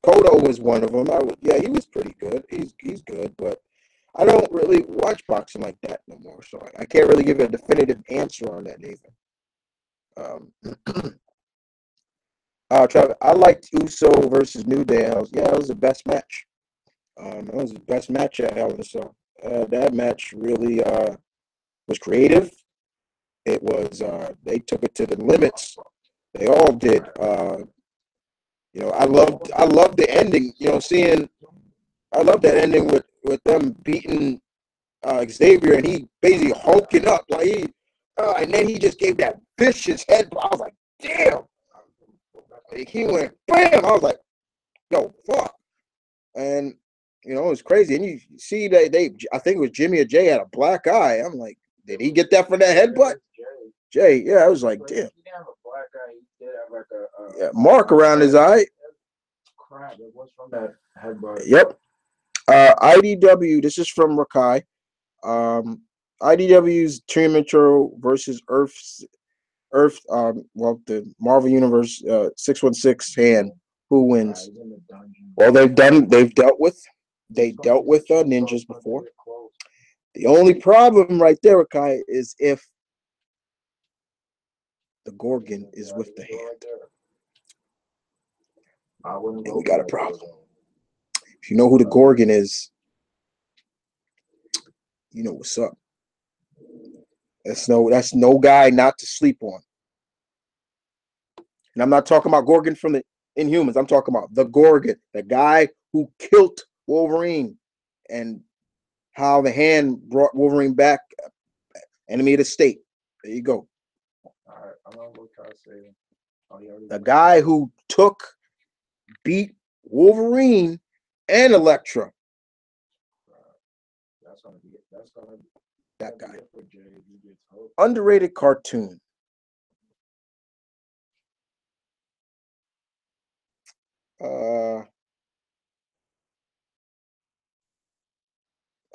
Cotto was one of them. Yeah, he was pretty good. He's good, but I don't really watch boxing like that no more. So I can't really give a definitive answer on that either. Travis, I liked Uso versus New Day. It was the best match. It was the best match at Hell in a Cell. That match really was creative. It was they took it to the limits. They all did. You know, I loved the ending. You know, I love that ending with them beating Xavier and he basically hulking up and then he just gave that vicious head. I was like, damn. Like, he went bam. I was like, yo, fuck. And you know, it was crazy. And you see I think it was Jimmy or Jay had a black eye. I'm like, did he get that from that headbutt? Jay, yeah, I was like, damn. Yeah, mark around his eye. It was from that headbutt. Yep. IDW, this is from Rakai. IDW's Treemetro versus the Marvel Universe 616 hand. Who wins? Well, they dealt with ninjas before. The only problem right there, Rakai, is if the Gorgon is with the hand. Then we got a problem. If you know who the Gorgon is, you know what's up. That's no guy not to sleep on. And I'm not talking about Gorgon from the Inhumans. I'm talking about the Gorgon, the guy who killed Wolverine, and how the Hand brought Wolverine back, enemy of the state. There you go. All right, I'm gonna go try to say The guy who beat Wolverine and Elektra. That's gonna be That guy. for Jay. He gets hooked. Underrated cartoon.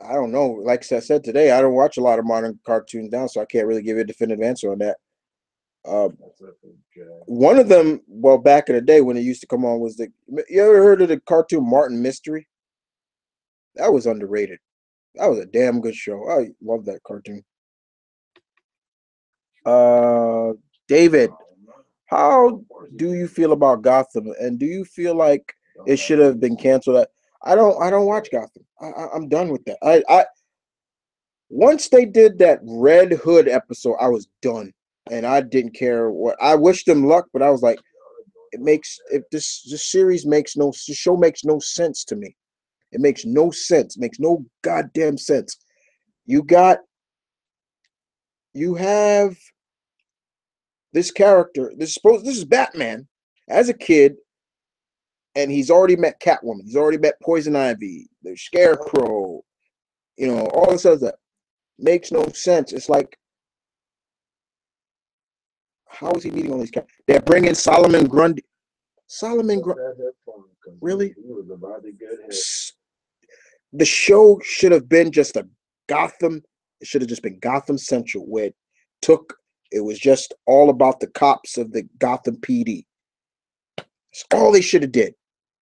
I don't know. Like I said today, I don't watch a lot of modern cartoons now, so I can't really give you a definitive answer on that. One of them, well, back in the day when it used to come on, was you ever heard of the cartoon Martin Mystery? That was underrated. That was a damn good show. I love that cartoon. David, how do you feel about Gotham? And do you feel like it should have been canceled? I don't watch Gotham. I'm done with that. I once they did that Red Hood episode, I was done. And I didn't care what. I wished them luck, but I was like, this series makes no, this show makes no sense to me. It makes no sense. Makes no goddamn sense. You have this character. This is Batman as a kid, and he's already met Catwoman. He's already met Poison Ivy, the Scarecrow. All this other stuff. Makes no sense. It's like, how is he meeting all these characters? They're bringing Solomon Grundy. Really? The show should have been just a Gotham. It should have just been Gotham Central, where it was just all about the cops of the Gotham PD. That's all they should have did.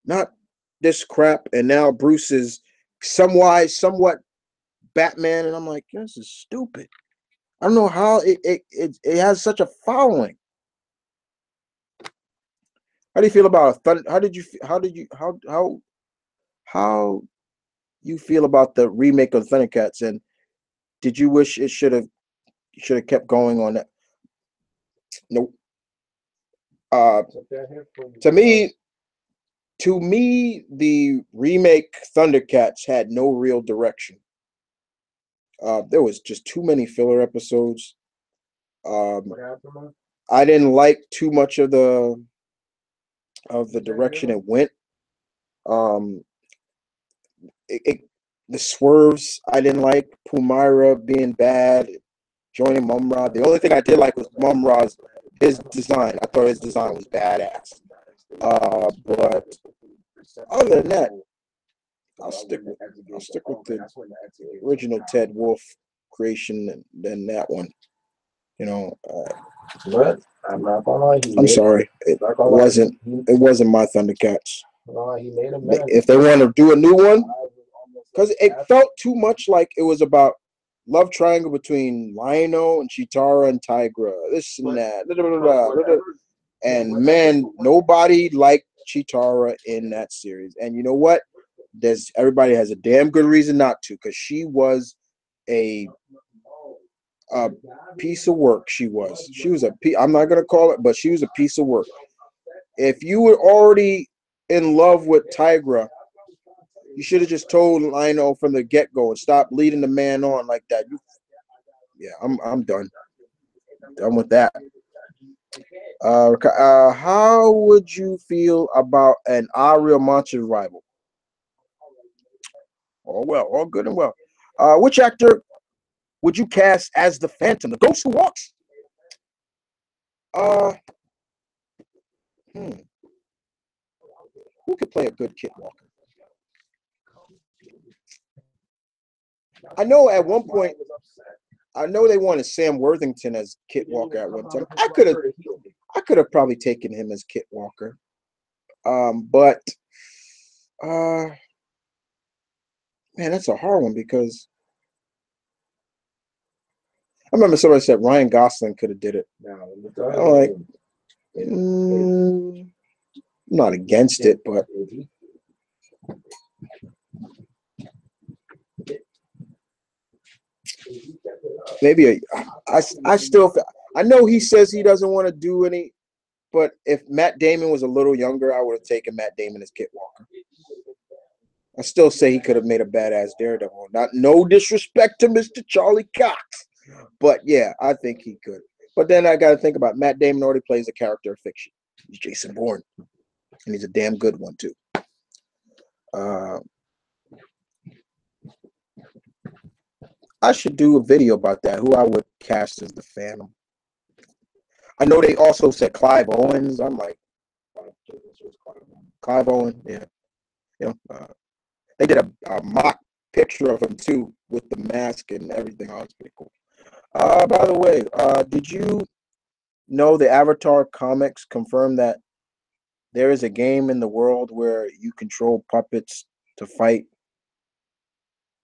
Not this crap. And now Bruce is somewhat Batman, and I'm like, this is stupid. I don't know how it has such a following. How do you feel about how you feel about the remake of Thundercats, and did you wish it should have kept going on that? Nope. To me, the remake Thundercats had no real direction. There was just too many filler episodes. I didn't like too much of the direction it went. The swerves I didn't like. Pumira being bad, joining Mum-Ra. The only thing I did like was Mum-Ra's his design. I thought his design was badass. But other than that, I'll stick with the original Ted Wolf creation than that one. But I'm not gonna lie. I'm sorry, it wasn't my Thundercats. He made a If they want to do a new one, because it felt too much like it was about love triangle between Lionel and Chitara and Tigra, this and that. And man, nobody liked Chitara in that series. And you know what? Everybody has a damn good reason not to, because she was a piece of work. She was I'm not gonna call it, but she was a piece of work. If you were already in love with Tigra, you should have just told Lionel from the get-go and stop leading the man on like that. I'm done. Done with that. How would you feel about an Real Monsters rival? All well, all good and well. Which actor would you cast as the Phantom, the ghost who walks? Who could play a good Kit Walker? I know at one point, I know they wanted Sam Worthington as Kit Walker at one time. I could have probably taken him as Kit Walker. But man, that's a hard one, because I remember somebody said Ryan Gosling could have did it. I'm like, I'm not against it, but maybe I still, I know he says he doesn't want to do any But if Matt Damon was a little younger, I would have taken Matt Damon as Kit Walker. I still say he could have made a badass Daredevil. Not no disrespect to Mr. Charlie Cox, but yeah, I think he could. But then I got to think about Matt Damon already plays a character of fiction. He's Jason Bourne, and he's a damn good one too. I should do a video about that. Who I would cast as the Phantom. I know they also said Clive Owens. I'm like, Clive Owen, yeah. They did a mock picture of him too with the mask and everything. Oh, it's pretty cool. By the way, did you know the Avatar comics confirm that there is a game in the world where you control puppets to fight?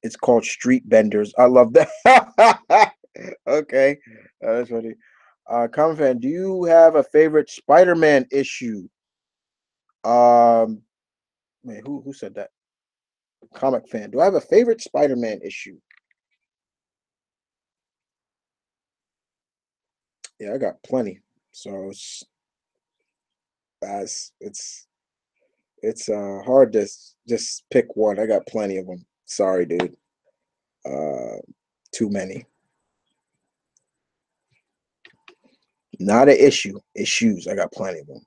It's called Street Benders. I love that. Okay, that's funny. Common fan, do you have a favorite Spider-Man issue? Man, who said that? Comic fan. Do I have a favorite Spider-Man issue? Yeah, I got plenty. So it's hard to just pick one. I got plenty of them. Sorry, dude. Too many. Not an issue. Issues. I got plenty of them.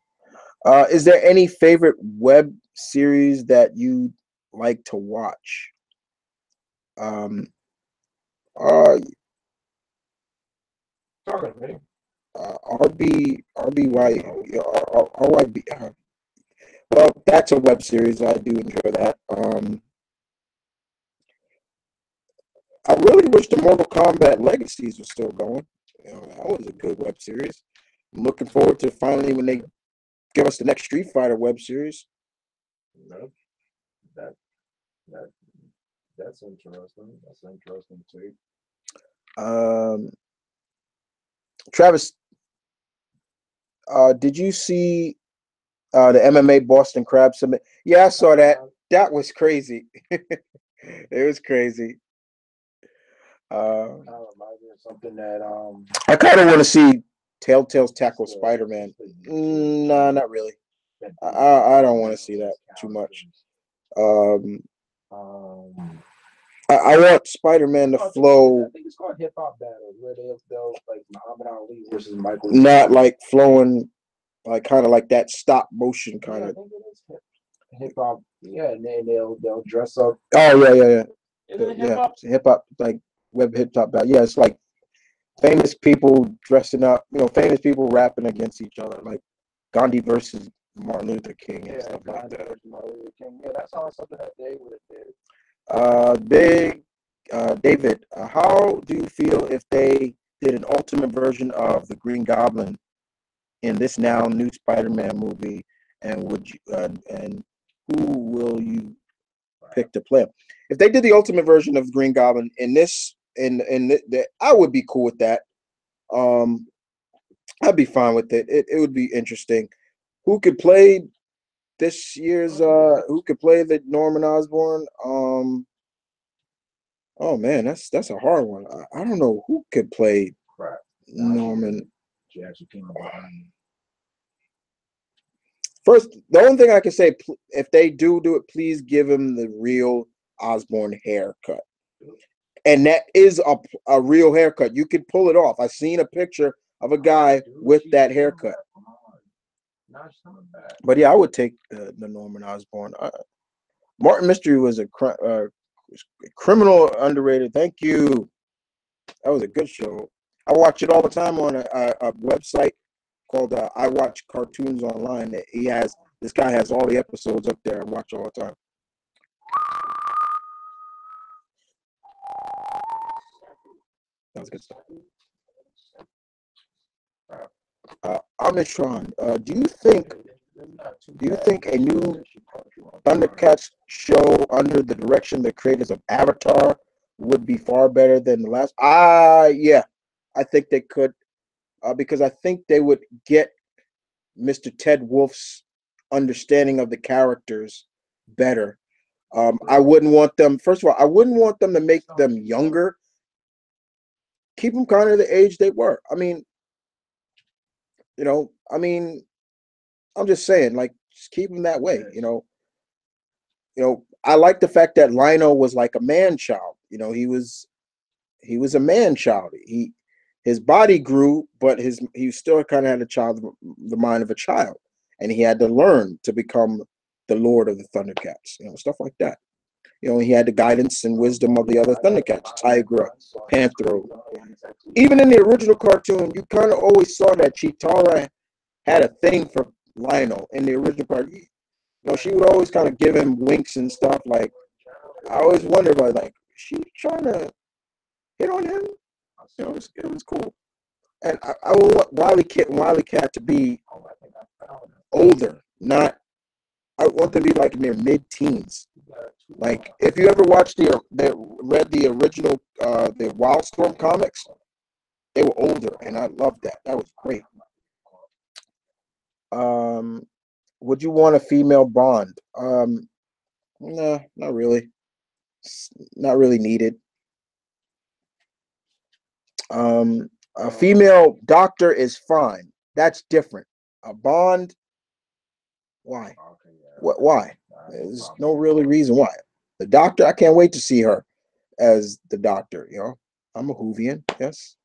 Is there any favorite web series that you like to watch? Um, uh, RBY, RYB. Well, that's a web series. I do enjoy that. I really wish the Mortal Kombat Legacies was still going. That was a good web series. I'm looking forward to finally when they give us the next Street Fighter web series. No, that that that's interesting. That's interesting too. Travis, did you see the MMA Boston Crab Summit? Yeah, I saw that. That was crazy. It was crazy. Kind of reminds me of something that I kind of want to see Telltale's tackle Spider-Man. Nah, not really. I don't want to see that too much. I want Spider-Man to flow. I think it's called Hip Hop Battle, where they'll like Muhammad Ali versus Michael. Not like flowing, like kind of like that stop motion kind of. I think it is hip hop. Yeah, and then they'll dress up. Oh yeah. Is it hip hop? Hip hop, like web hip hop battle. Yeah, it's like famous people dressing up. Famous people rapping against each other, like Gandhi versus Martin Luther King and stuff like that. Yeah, that sounds something that they would have did. Big David, how do you feel if they did an ultimate version of the Green Goblin in this now new Spider-Man movie? And would you and who will you pick to play him? If they did the ultimate version of Green Goblin in this, I would be cool with that. I'd be fine with it. It would be interesting. Who could play this year's? Who could play the Norman Osborn? Oh man, that's a hard one. I don't know who could play Norman. First, the only thing I can say, if they do it, please give him the real Osborn haircut. And that is a real haircut. You could pull it off. I've seen a picture of a guy with that haircut. But yeah, I would take the Norman Osborn. Martin Mystery was a criminal underrated. Thank you. That was a good show. I watch it all the time on a website called I Watch Cartoons Online. This guy has all the episodes up there. I watch all the time. That was good stuff. Amitron, do you think a new Thundercats show under the direction of the creators of Avatar would be far better than the last? Yeah, I think they could, because I think they would get Mr. Ted Wolf's understanding of the characters better. I wouldn't want them. First of all, I wouldn't want them to make them younger. Keep them kind of the age they were. I mean, I'm just saying, like, just keep him that way. I like the fact that Lionel was like a man child. He was a man child. His body grew, but he still kind of had the mind of a child, and he had to learn to become the Lord of the Thundercats. Stuff like that. He had the guidance and wisdom of the other Thundercats, Tigra, Panthro. Even in the original cartoon, you kind of always saw that Chitara had a thing for Lionel in the original part. She would always kind of give him winks and stuff. Like, I always wondered about, like, is she trying to hit on him? It was cool. And I want Wily Cat to be older, not. I want them to be like in their mid-teens. Like, if you ever watched read the original the Wildstorm comics, they were older, and I loved that. That was great. Would you want a female Bond? No, not really. It's not really needed. A female doctor is fine. That's different. A Bond, why? What? Why? There's no really reason why. The doctor, I can't wait to see her as the doctor. I'm a Whovian. Yes.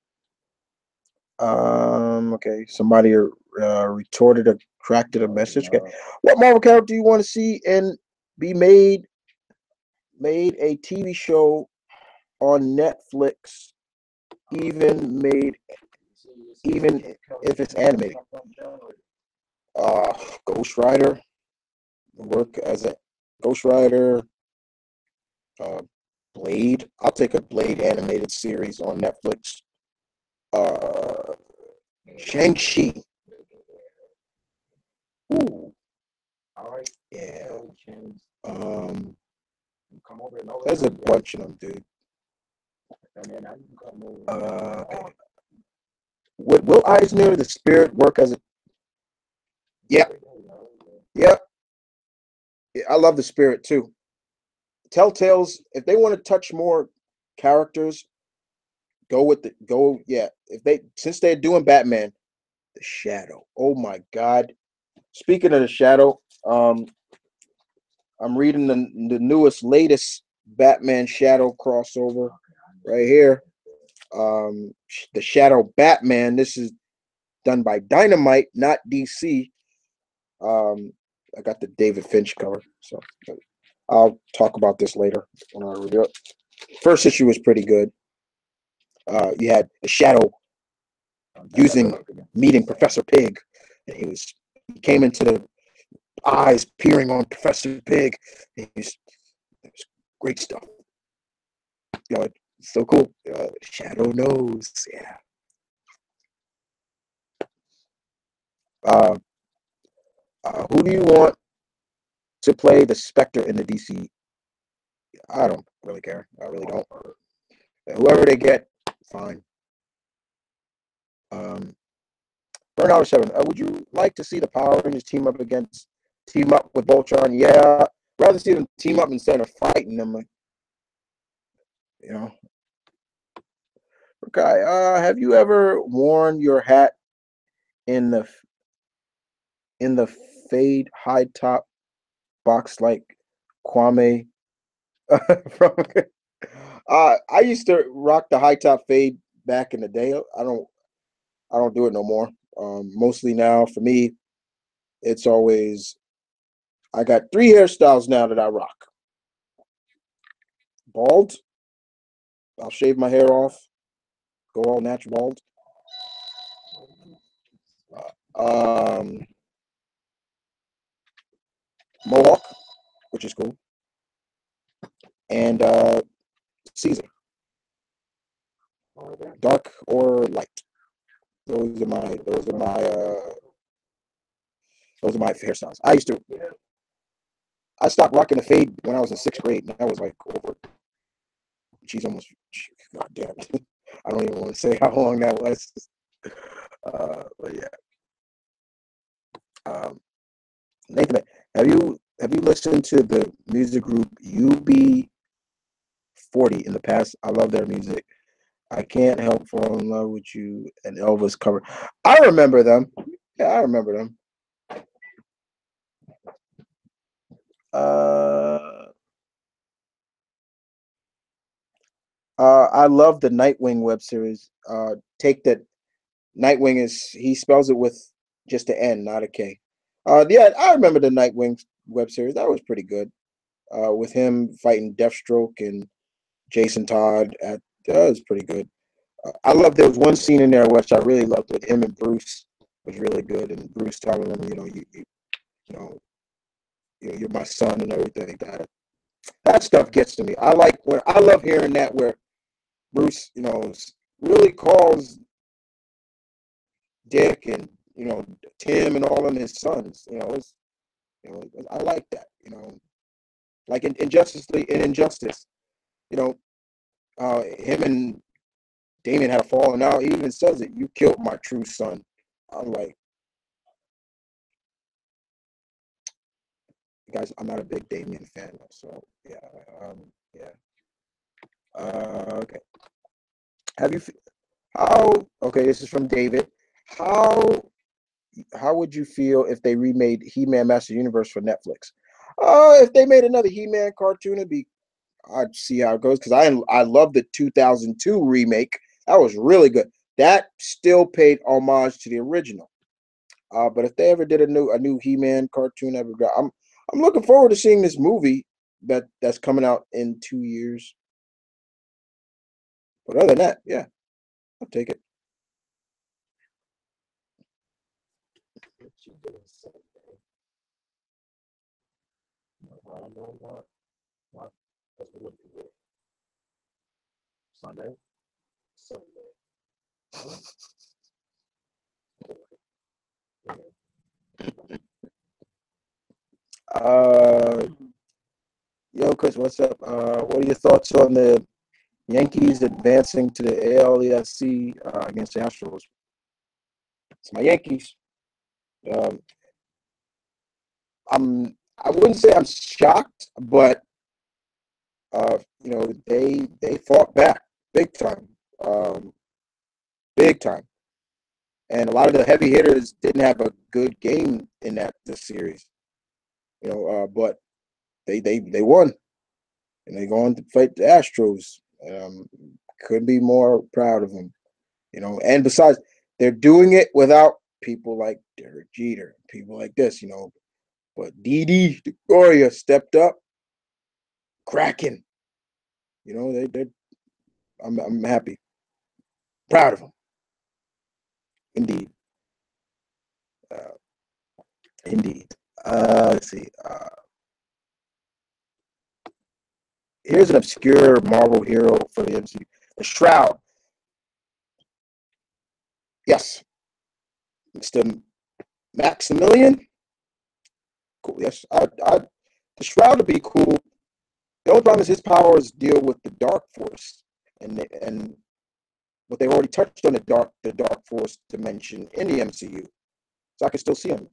Okay. Somebody retorted or corrected a message. Okay. What Marvel character do you want to see and be made a TV show on Netflix, even if it's animated? Ghost Rider. Work as a Ghost Rider. Blade. I'll take a Blade animated series on Netflix. Shang-Chi. Ooh. Yeah. There's a bunch of them, dude. Okay. Would Will Eisner, the Spirit, work as a? Yeah. Yep. Yeah, I love the Spirit too. Telltale's, if they want to touch more characters, yeah. Since they're doing Batman, the Shadow. Oh my God. Speaking of the Shadow, I'm reading the latest Batman Shadow crossover right here. The Shadow Batman. This is done by Dynamite, not DC. I got the David Finch cover, so I'll talk about this later when I review it. First issue was pretty good. You had the Shadow meeting Professor Pig, and he came into the eyes peering on Professor Pig. It was great stuff. It's so cool. Shadow knows, yeah. Who do you want to play the Spectre in the DC? I don't really care. I really don't. Whoever they get, fine. Burnout 7. Would you like to see the Power Rangers team up with Voltron? Yeah, rather see them team up instead of fighting them. Okay. Have you ever worn your hat in the fade high top box like Kwame from? I used to rock the high top fade back in the day. I don't do it no more. Mostly now for me, it's always, I got 3 hairstyles now that I rock. Bald. I'll shave my hair off, go all natural bald. Mohawk, which is cool, and Caesar, dark or light. Those are my hairstyles. I stopped rocking the fade when I was in 6th grade, and I was like over. God damn. I don't even want to say how long that was. But yeah. Nathan, have you listened to the music group UB40 in the past? I love their music. I Can't Help Fall in Love with You and Elvis cover. I remember them. Yeah, I remember them. I love the Nightwing web series. Take that. Nightwing he spells it with just an N, not a K. Yeah, I remember the Nightwing web series. That was pretty good. With him fighting Deathstroke and Jason Todd. That was pretty good. I love there was one scene in there which I really loved with him and Bruce was really good, and Bruce telling him, you know, you're my son and everything. That stuff gets to me. I love hearing that where Bruce, really calls Dick and Tim and all of his sons. I like that. Like in Injustice, him and Damien had a falling out. He even says it. You killed my true son. I'm like, guys, I'm not a big Damien fan, so yeah, yeah. Okay. Have you? How? Okay, this is from David. How? How would you feel if they remade He-Man Master Universe for Netflix? If they made another He-Man cartoon, I'd see how it goes because I love the 2002 remake. That was really good. That still paid homage to the original. But if they ever did a new He-Man cartoon, I'm looking forward to seeing this movie that's coming out in 2 years. But other than that, yeah, I'll take it. Sunday. Uh, Yo, Chris, what's up? What are your thoughts on the Yankees advancing to the ALESC against the Astros? It's my Yankees. Um, I wouldn't say I'm shocked, but they fought back big time, um, big time, and a lot of the heavy hitters didn't have a good game in this series. But they won, and they go on to fight the Astros. Um, couldn't be more proud of them. And besides, they're doing it without people like Derek Jeter, people like this. But Didi Degoria stepped up, cracking. They I'm happy, proud of them, indeed, uh, indeed. Let's see. Here's an obscure Marvel hero for the MCU. The Shroud. Yes, Mr. Maximilian. Cool. Yes, the Shroud would be cool. The only problem is his powers deal with the Dark Force, and but they've already touched on the Dark Force dimension in the MCU, so I can still see him.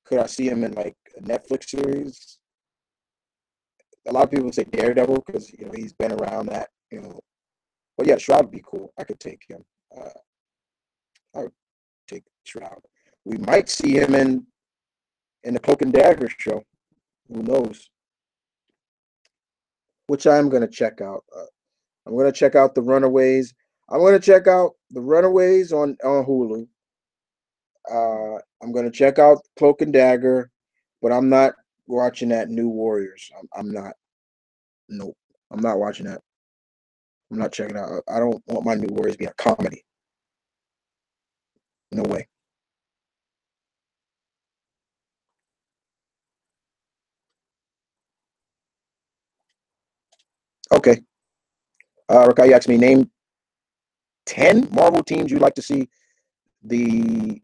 Could I see him in like a Netflix series? A lot of people say Daredevil because he's been around that. But yeah, Shroud would be cool. I could take him. I would take Shroud. We might see him in the Cloak and Dagger show. Who knows? Which I'm gonna check out. I'm gonna check out the Runaways. I'm gonna check out the Runaways on Hulu. I'm gonna check out Cloak and Dagger, but I'm not watching that New Warriors. I'm not. Nope. I'm not watching that. I'm not checking out. I don't want my New Warriors to be a comedy. No way. Okay. Rakai, you asked me name 10 Marvel teams you'd like to the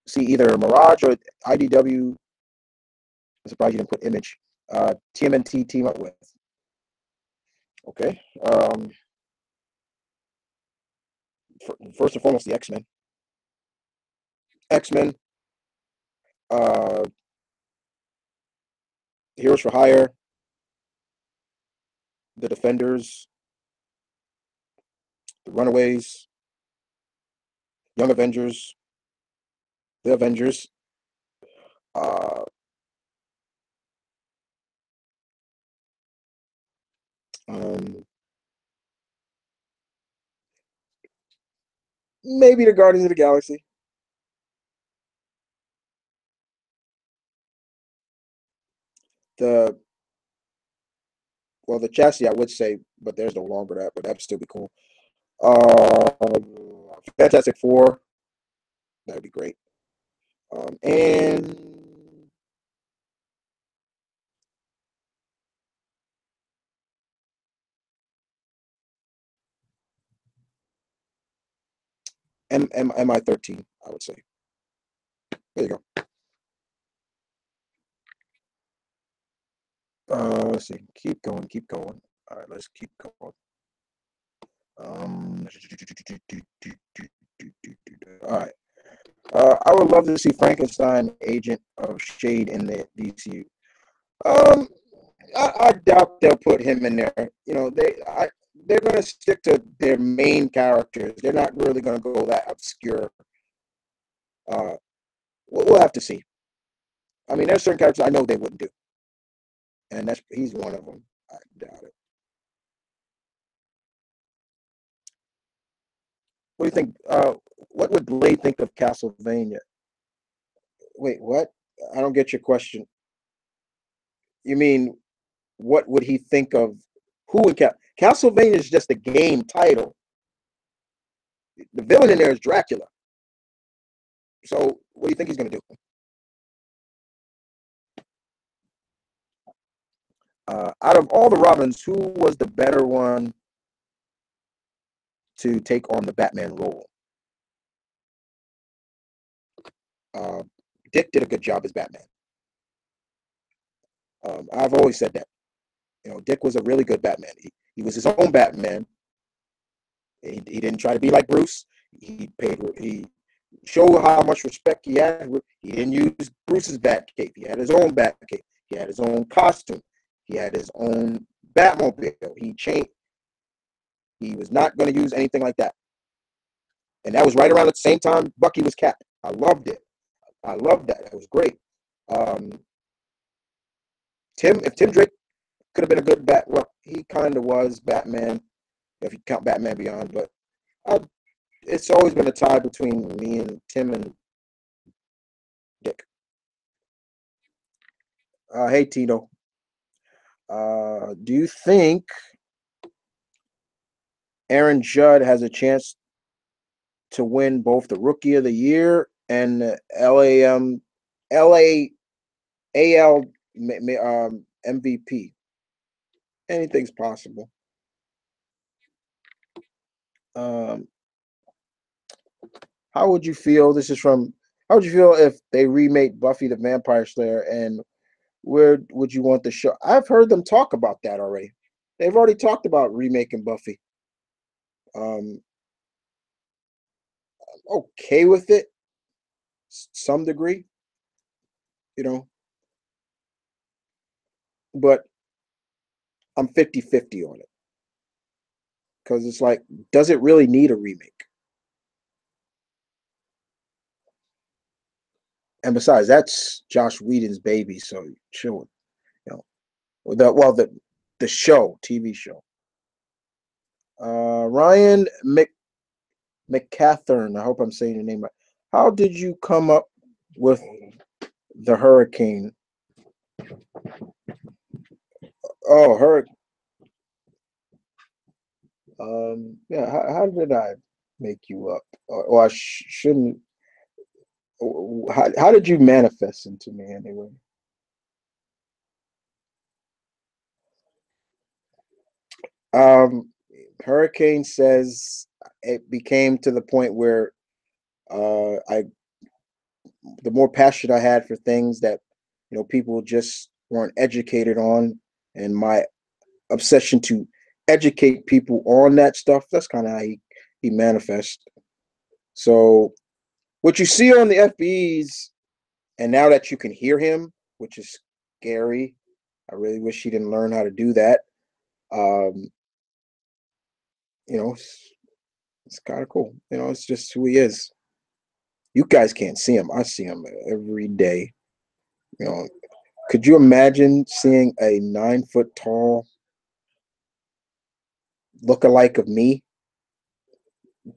see either Mirage or IDW. I'm surprised you didn't put Image. TMNT team up with. Okay. First and foremost, the X-Men. X-Men. Uh, Heroes for Hire. The Defenders. The Runaways. Young Avengers. The Avengers. Uh, Maybe the Guardians of the Galaxy. The the chassis I would say, but there's no longer that, but that'd still be cool. Fantastic Four, that'd be great. And MI13, I would say. There you go. Let's see. Keep going. Keep going. All right, let's keep going. All right. I would love to see Frankenstein, Agent of Shade, in the DCU. Um, I doubt they'll put him in there. They're going to stick to their main characters. They're not really going to go that obscure. Uh, we'll have to see. I mean, there's certain characters I know they wouldn't do, and he's one of them. I doubt it. What do you think? What would Blade think of Castlevania? Wait, what? I don't get your question. You mean, what would he think of who would Castlevania is just a game title. The villain in there is Dracula. So what do you think he's going to do? Out of all the Robins, who was the better one to take on the Batman role? Uh, Dick did a good job as Batman. I've always said that. Dick was a really good Batman. He was his own Batman. He didn't try to be like Bruce. He showed how much respect he had. He didn't use Bruce's Batcave. He had his own Batcave. He had his own costume. He had his own Batmobile. He changed. He was not going to use anything like that. And that was right around the same time Bucky was capped. I loved it. I loved that. It was great. Um, if Tim Drake could have been a good well, he kind of was Batman, if you count Batman Beyond. But it's always been a tie between me and Tim and Dick. Hey, Tino. Do you think Aaron Judd has a chance to win both the Rookie of the Year and the AL MVP? Anything's possible. Um, how would you feel? This is from. How would you feel if they remake Buffy the Vampire Slayer, and where would you want the show? I've heard them talk about that already. They've already talked about remaking Buffy. Um, okay with it, some degree, you know, but I'm 50-50 on it because it's like, does it really need a remake? And besides, that's Josh Whedon's baby, so chill, the show, TV show. Ryan McCathern, I hope I'm saying your name right. How did you come up with the hurricane? Oh, hurricane. Yeah. How did I make you up? Or I shouldn't. How did you manifest into me anyway? Um, Hurricane says it became to the point where I the more passion I had for things that people just weren't educated on, and my obsession to educate people on that stuff. That's kind of how he manifests. So what you see on the FBs, and now that you can hear him, which is scary. I really wish he didn't learn how to do that. Um, it's kind of cool. It's just who he is. You guys can't see him. I see him every day. You know, could you imagine seeing a 9 foot tall look-alike of me,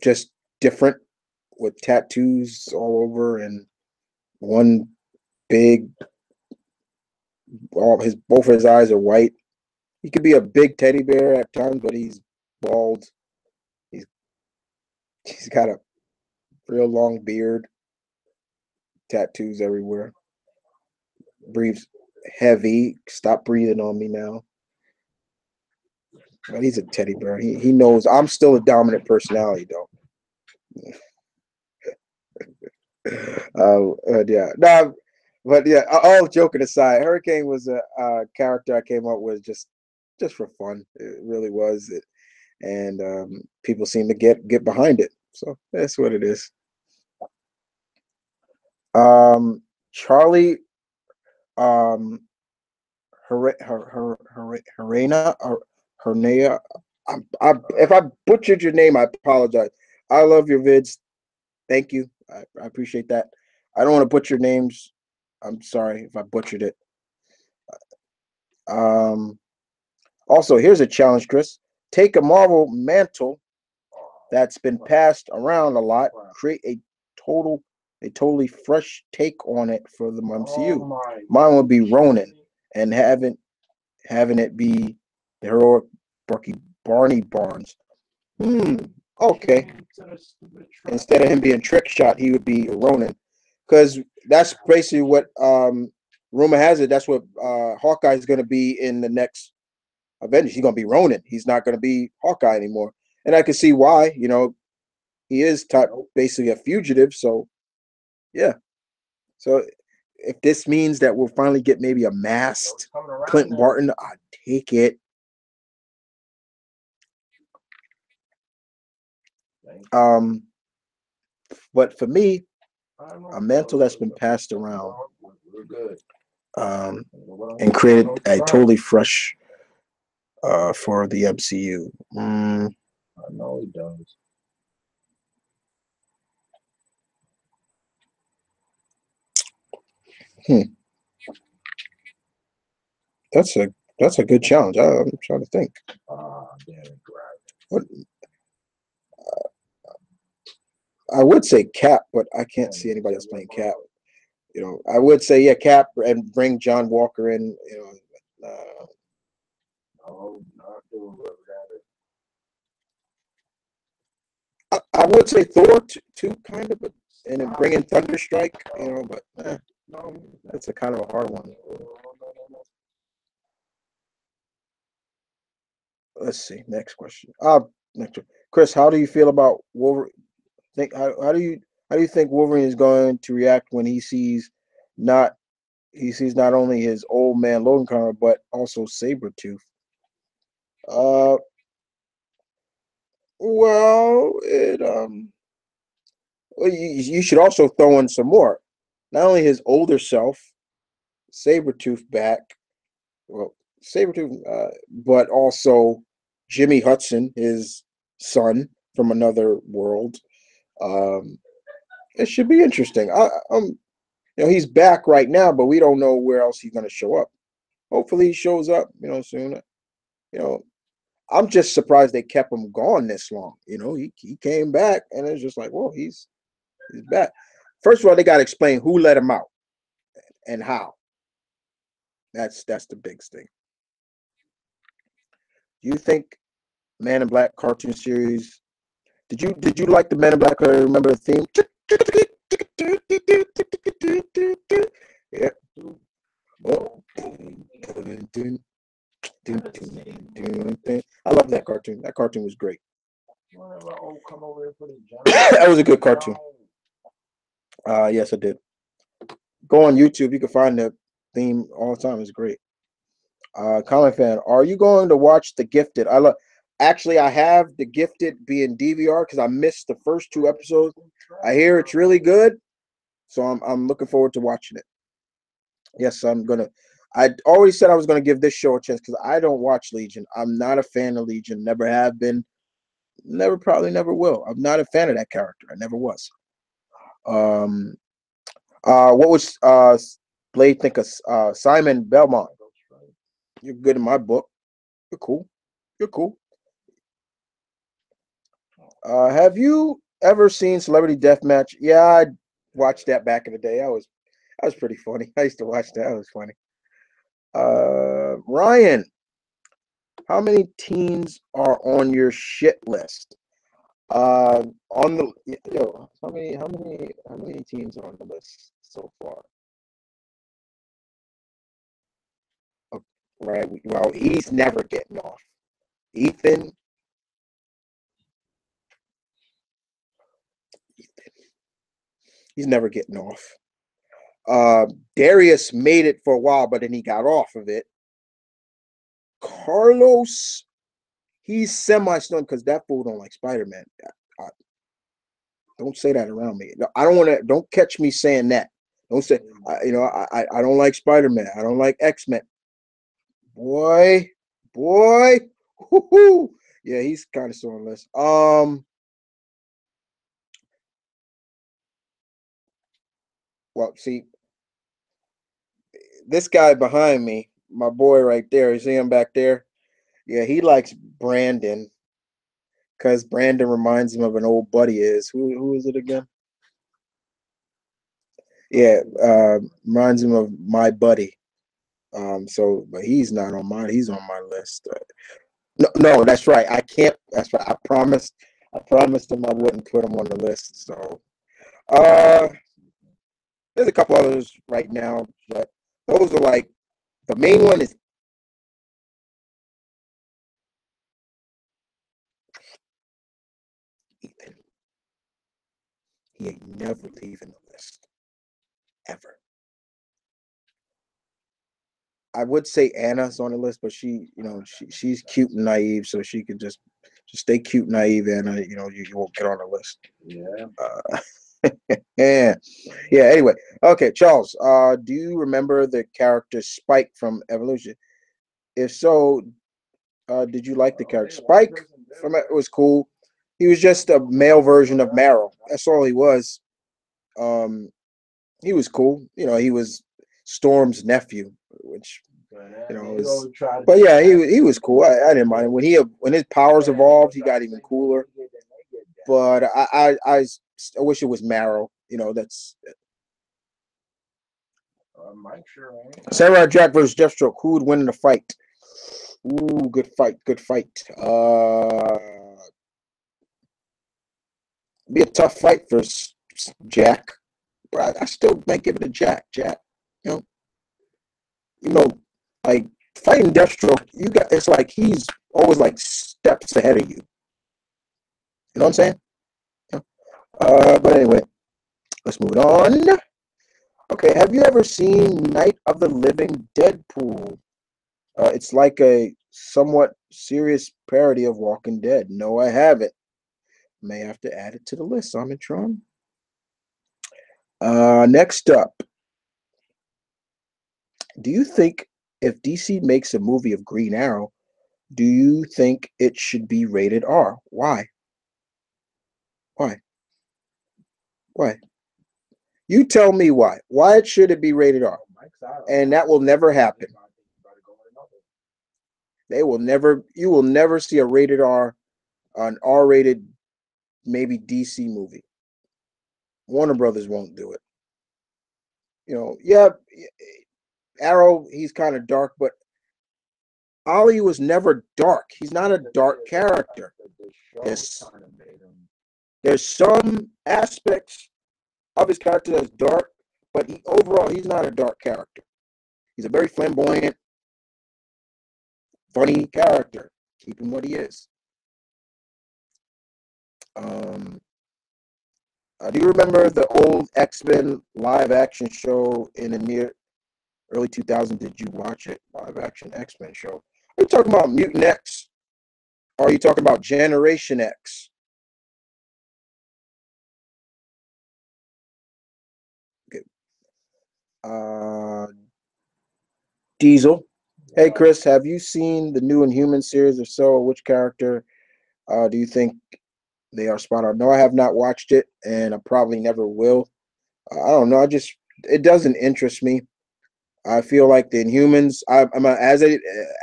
just different with tattoos all over and one big. All his both his eyes are white. He could be a big teddy bear at times, but he's bald. He's he's got a real long beard, tattoos everywhere. Breathes heavy. Stop breathing on me now. But he's a teddy bear. He knows I'm still a dominant personality though. Yeah. No, but yeah. All joking aside, Hurricane was a character I came up with just for fun. It really was. And people seem to get behind it. So that's what it is. Charlie, um, Herena, or Hernea. If I butchered your name, I apologize. I love your vids. Thank you. I appreciate that. I don't want to butcher names. I'm sorry if I butchered it. Um, Also, here's a challenge, Chris. Take a Marvel mantle that's been passed around a lot, create total a totally fresh take on it for the MCU. Mine would be Ronin, and having it be the heroic Barney Barnes. Hmm. Okay. Instead of him being trick shot, he would be Ronin, because that's basically what rumor has it. That's what Hawkeye is going to be in the next Avengers. He's going to be Ronin. He's not going to be Hawkeye anymore, and I can see why. He is basically a fugitive. So yeah. So if this means that we'll finally get maybe a masked Clinton Barton, I take it. But for me, a mantle that's been passed around, and created a totally fresh for the MCU. I know he does. That's a good challenge. I'm trying to think. What, I would say Cap, but I can't see anybody else playing Cap. I would say yeah, Cap, and bring John Walker in. I would say Thor too, kind of, but and then bring in Thunderstrike. But that's a kind of a hard one. Let's see. Next question. Next one. Chris, how do you feel about Wolverine? How do you think Wolverine is going to react when not he sees not only his old man Logan Connor but also Sabretooth? Uh, well, you should also throw in some more. Not only his older self, Sabretooth back, well, Sabretooth, but also Jimmy Hudson, his son from another world. Um, it should be interesting. He's back right now, but we don't know where else he's going to show up. Hopefully, he shows up, soon. You know, I'm just surprised they kept him gone this long. He came back, and it's just like, well, he's back. First of all, they got to explain who let him out and how. That's the biggest thing. Do you think Man in Black cartoon series? Did you like the Man in Black? Remember the theme? Yeah. Oh. I love that cartoon. That cartoon was great. That was a good cartoon. Yes, I did. Go on YouTube. You can find the theme all the time. It's great. Comic fan, are you going to watch The Gifted? Actually, I have The Gifted being DVR because I missed the first 2 episodes. I hear it's really good, so I'm looking forward to watching it. Yes, I'm gonna. I always said I was gonna give this show a chance because I don't watch Legion. I'm not a fan of Legion. Never have been. Probably never will. I'm not a fan of that character. I never was. Um. What was Blade think of Simon Belmont? You're good in my book. You're cool. You're cool. Have you ever seen Celebrity Deathmatch? Yeah, I watched that back in the day. That was pretty funny. I used to watch that. That was funny. Ryan, how many teens are on your shit list? On the yo, how many teams are on the list so far? Oh, right. Well, he's never getting off. Ethan, he's never getting off. Darius made it for a while, but then he got off of it. Carlos, he's semi-stunned because that fool don't like Spider-Man. Don't say that around me. No, I don't want to. Don't catch me saying that. Don't say. I don't like Spider-Man. I don't like X-Men. Boy, boy. Woo-hoo. Yeah, he's kind of still on the list. Well, see, this guy behind me, my boy right there. You see him back there? Yeah, he likes Brandon because Brandon reminds him of an old buddy. Who is it again? Yeah, reminds him of my buddy. But he's not on mine. He's on my list. No, that's right. I can't. That's right. I promised him I wouldn't put him on the list. So, uh, there's a couple others right now, but those are like the main one is Ethan. He ain't never leaving the list ever. I would say Anna's on the list, but she's cute and naive, so she could just stay cute and naive, Anna. You won't get on the list. Yeah. Yeah. Yeah. Anyway, okay, Charles. Do you remember the character Spike from Evolution? If so, did you like the character Spike? It was cool. He was just a male version of Marrow. That's all he was. Um, he was cool. He was Storm's nephew, which was. But yeah, he was cool. I didn't mind when his powers evolved, he got even cooler. But I wish it was Marrow. That's Samurai Jack versus Deathstroke. Who would win in the fight? Ooh, good fight. Good fight. Be a tough fight for Jack, but I still might give it to Jack. Jack, you know, you know, like fighting Deathstroke, it's like he's always like steps ahead of you. You know what I'm saying? Yeah. But anyway, let's move on. Okay, have you ever seen Night of the Living Deadpool? It's like a somewhat serious parody of Walking Dead. No, I haven't. May have to add it to the list, Tron. Next up, do you think if DC makes a movie of Green Arrow, do you think it should be rated R? Why? Why? Why? You tell me why. Why should it be rated R? And that will never happen. You will never see a rated R, an R-rated, maybe DC movie. Warner Brothers won't do it. Yeah, Arrow, he's kind of dark, but Ollie was never dark. He's not a dark character. There's some aspects of his character that's dark, but overall, he's not a dark character. He's a very flamboyant, funny character. Keep him what he is. Do you remember the old X-Men live action show in the near early 2000s? Did you watch it? Live action X-Men show. Are you talking about Mutant X? Or are you talking about Generation X? Okay. Diesel. Hey, Chris, have you seen the new Inhuman series? If so, which character do you think they are spot on? No, I have not watched it, and I probably never will. I don't know. It doesn't interest me. I feel like the Inhumans.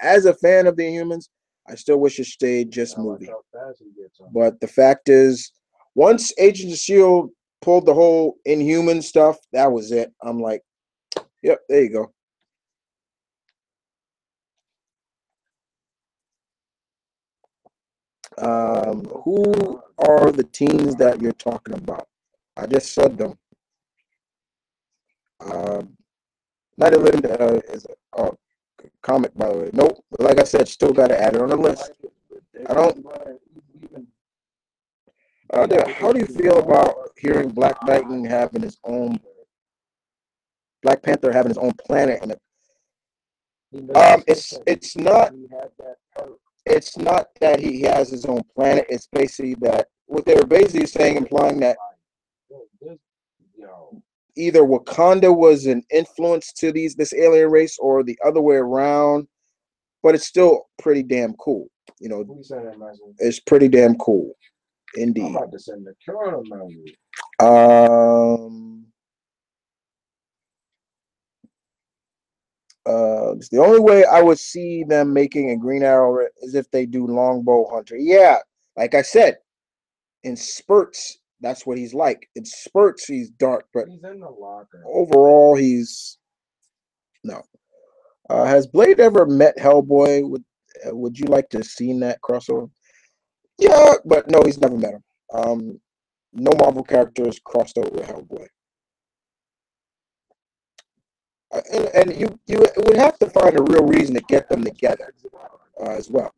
As a fan of the Inhumans, I still wish it stayed just movie. fast he gets on. But the fact is, once Agents of S.H.I.E.L.D. pulled the whole Inhuman stuff, that was it. I'm like, yep, there you go. Who are the teams that you're talking about? I just said them. Night of the Living is a comic, by the way. Nope. Like I said, still got to add it on the list. I don't. How do you feel about hearing Black Lightning having his own, Black Panther having his own planet? And it's not that he has his own planet. It's basically that what they were basically saying, implying that either Wakanda was an influence to this alien race, or the other way around. But it's still pretty damn cool. You know, it's pretty damn cool, indeed. I'm about to send the Colonel movie. The only way I would see them making a Green Arrow is if they do Longbow Hunter. Yeah, like I said, in spurts, that's what he's like. In spurts, he's dark, but he's in the locker. Overall, he's no. Has Blade ever met Hellboy? Would you like to have seen that crossover? Yeah, but no, he's never met him. No Marvel characters crossed over with Hellboy. And you would have to find a real reason to get them together as well.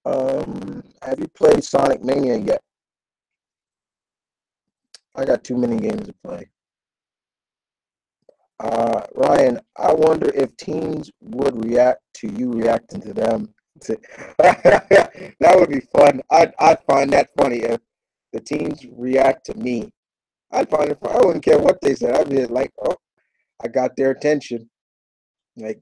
Have you played Sonic Mania yet? I got too many games to play. Ryan, I wonder if teens would react to you reacting to them. That would be fun. I'd find that funny if the teens react to me. I'd find it fun. I wouldn't care what they said. I'd be like, oh, I got their attention. Like,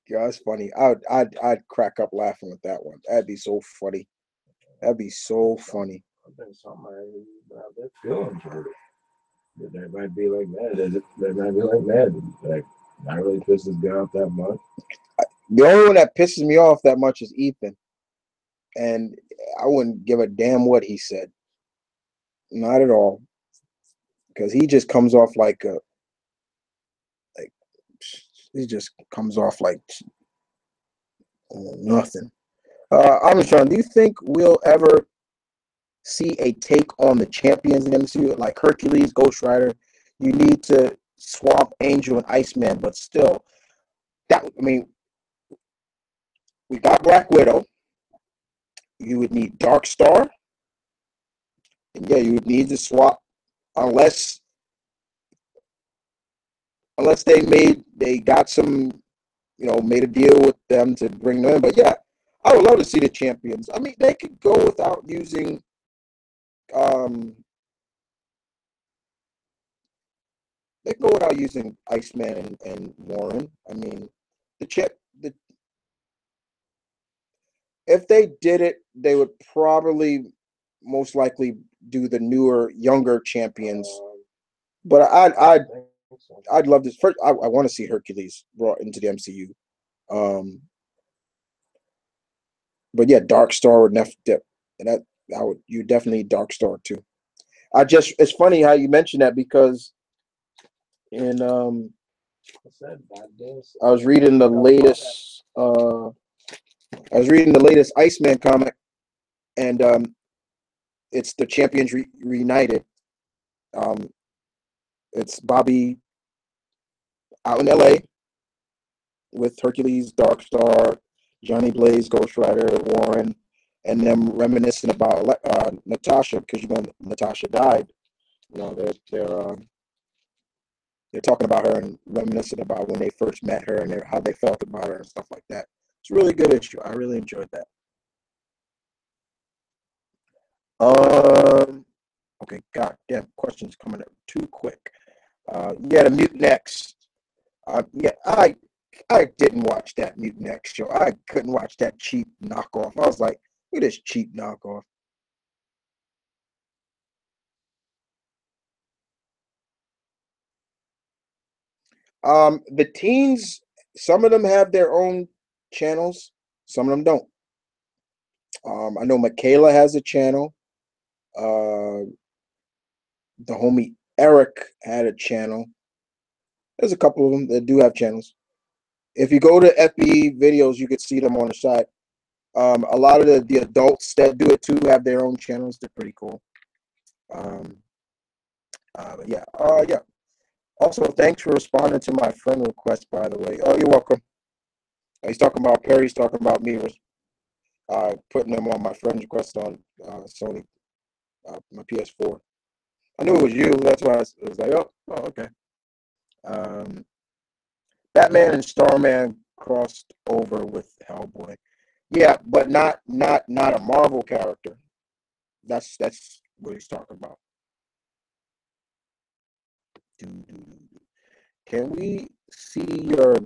yeah, that's funny. I'd crack up laughing with that one. That'd be so funny. That'd be so funny. I think somebody out there feeling for it. They might be like mad. They might be like mad. Like, not really piss this guy off that much. The only one that pisses me off that much is Ethan. And I wouldn't give a damn what he said. Not at all. Because he just comes off like he just comes off like nothing. I'm just trying. Do you think we'll ever see a take on the champions in the MCU like Hercules, Ghost Rider? You need to swap Angel and Iceman, but still, we got Black Widow. You would need Dark Star, and yeah, you would need to swap unless they got some, made a deal with them to bring them in. But yeah, I would love to see the champions. I mean, they could go without using Iceman and Warren. I mean, if they did it, they would probably most likely do the newer, younger champions. But I'd love this. First, I want to see Hercules brought into the MCU. But yeah, Dark Star would you definitely need Dark Star too. It's funny how you mentioned that because in I was reading the latest Iceman comic, and it's the champions reunited. It's Bobby out in LA with Hercules, Dark Star, Johnny Blaze, Ghost Rider, Warren, and them reminiscing about Natasha, because Natasha died. They're talking about her and reminiscing about when they first met her and how they felt about her and stuff like that. It's a really good issue. I really enjoyed that. Okay, goddamn questions coming up too quick. The Mutant X. Yeah, I didn't watch that Mutant X show. I couldn't watch that cheap knockoff. I was like, look at this cheap knockoff. The teens, some of them have their own channels, some of them don't. I know Michaela has a channel. The homie Eric had a channel. There's a couple of them that do have channels. If you go to FB videos, you could see them on the side. A lot of the adults that do it too have their own channels. They're pretty cool. But yeah. Yeah. Also, thanks for responding to my friend request, by the way. Oh, you're welcome. He's talking about Perry's talking about me putting them on my friend request on Sony, my PS4. I knew it was you. That's why I was like, oh, okay. Batman and Starman crossed over with Hellboy. Yeah, but not a Marvel character. That's what he's talking about. Can we see your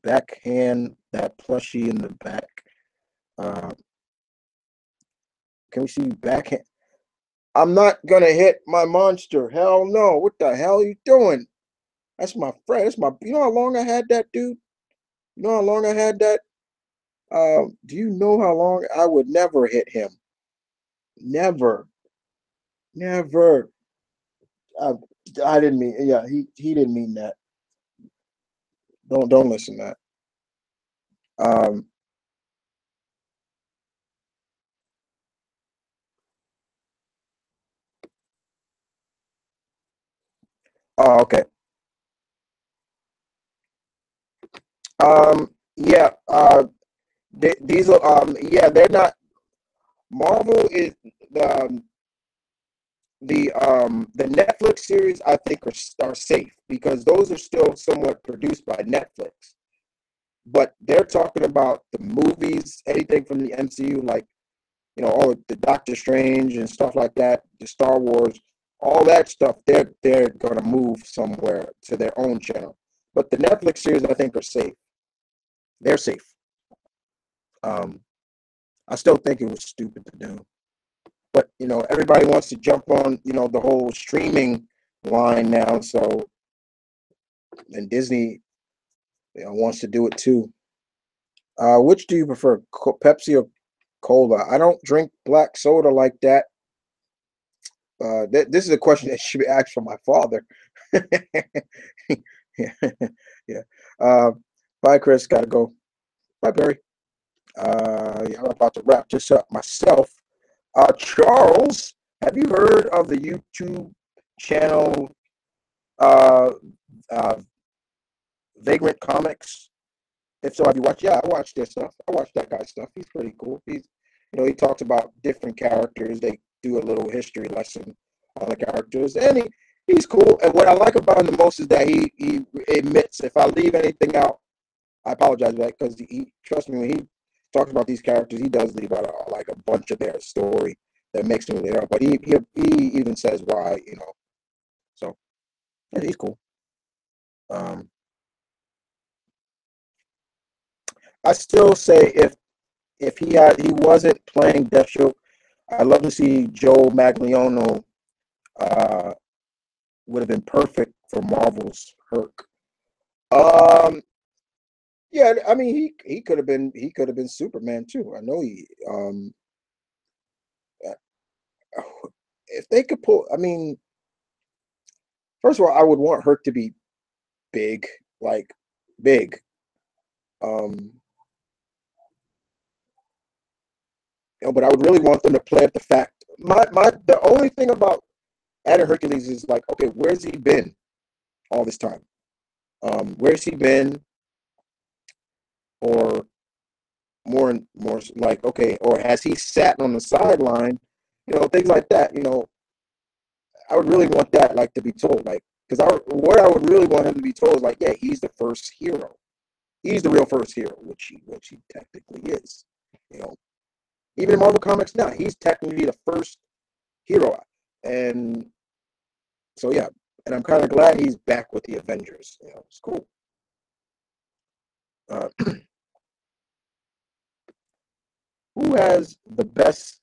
backhand, that plushie in the back? Can we see backhand? I'm not gonna hit my monster. Hell no. What the hell are you doing? That's my friend. That's my. You know how long I had that, dude? You know how long I had that? Do you know how long I would never hit him? Never, never. I, I didn't mean. Yeah, he didn't mean that. Don't listen to that. Oh, okay. Yeah. These are. Yeah, they're not. Marvel is the Netflix series. I think are safe because those are still somewhat produced by Netflix. But they're talking about the movies, anything from the MCU, like all the Doctor Strange and stuff like that, the Star Wars, all that stuff. They're gonna move somewhere to their own channel. But the Netflix series, I think, are safe. They're safe. Um, I still think it was stupid to do, but everybody wants to jump on the whole streaming line now. So and Disney wants to do it too. Which do you prefer, Pepsi or cola? I don't drink black soda like that. This is a question that should be asked for my father. Yeah, yeah. Bye, Chris. Gotta go. Bye, Barry. Yeah, I'm about to wrap this up myself. Charles, have you heard of the YouTube channel uh, uh, Vagrant Comics? If so, have you watched? Yeah, I watched their stuff. I watched that guy's stuff. He's pretty cool. He talks about different characters. They do a little history lesson on the characters, and he's cool. And what I like about him the most is that he admits if I leave anything out, I apologize for that because he trust me when he talks about these characters, he does leave out like a bunch of their story that makes them there. But he even says why. So yeah, he's cool. Um, I still say if he wasn't playing Deathstroke, I'd love to see Joe Magliano. Uh, would have been perfect for Marvel's Herc. Um, yeah, I mean he could have been Superman too. I know if they could pull. I mean, first of all, I would want Herc to be big, like big. Um, but I would really want them to play up the fact. The only thing about adding Hercules is like, okay, where's he been all this time? Where's he been? Or more like, okay, or has he sat on the sideline? Things like that. I would really want that like to be told, like, because what I would really want him to be told is like, yeah, he's the first hero. He's the real first hero, which he technically is. You know, even in Marvel Comics now, he's technically the first hero, and so yeah, and I'm kind of glad he's back with the Avengers. It's cool. Uh, who has the best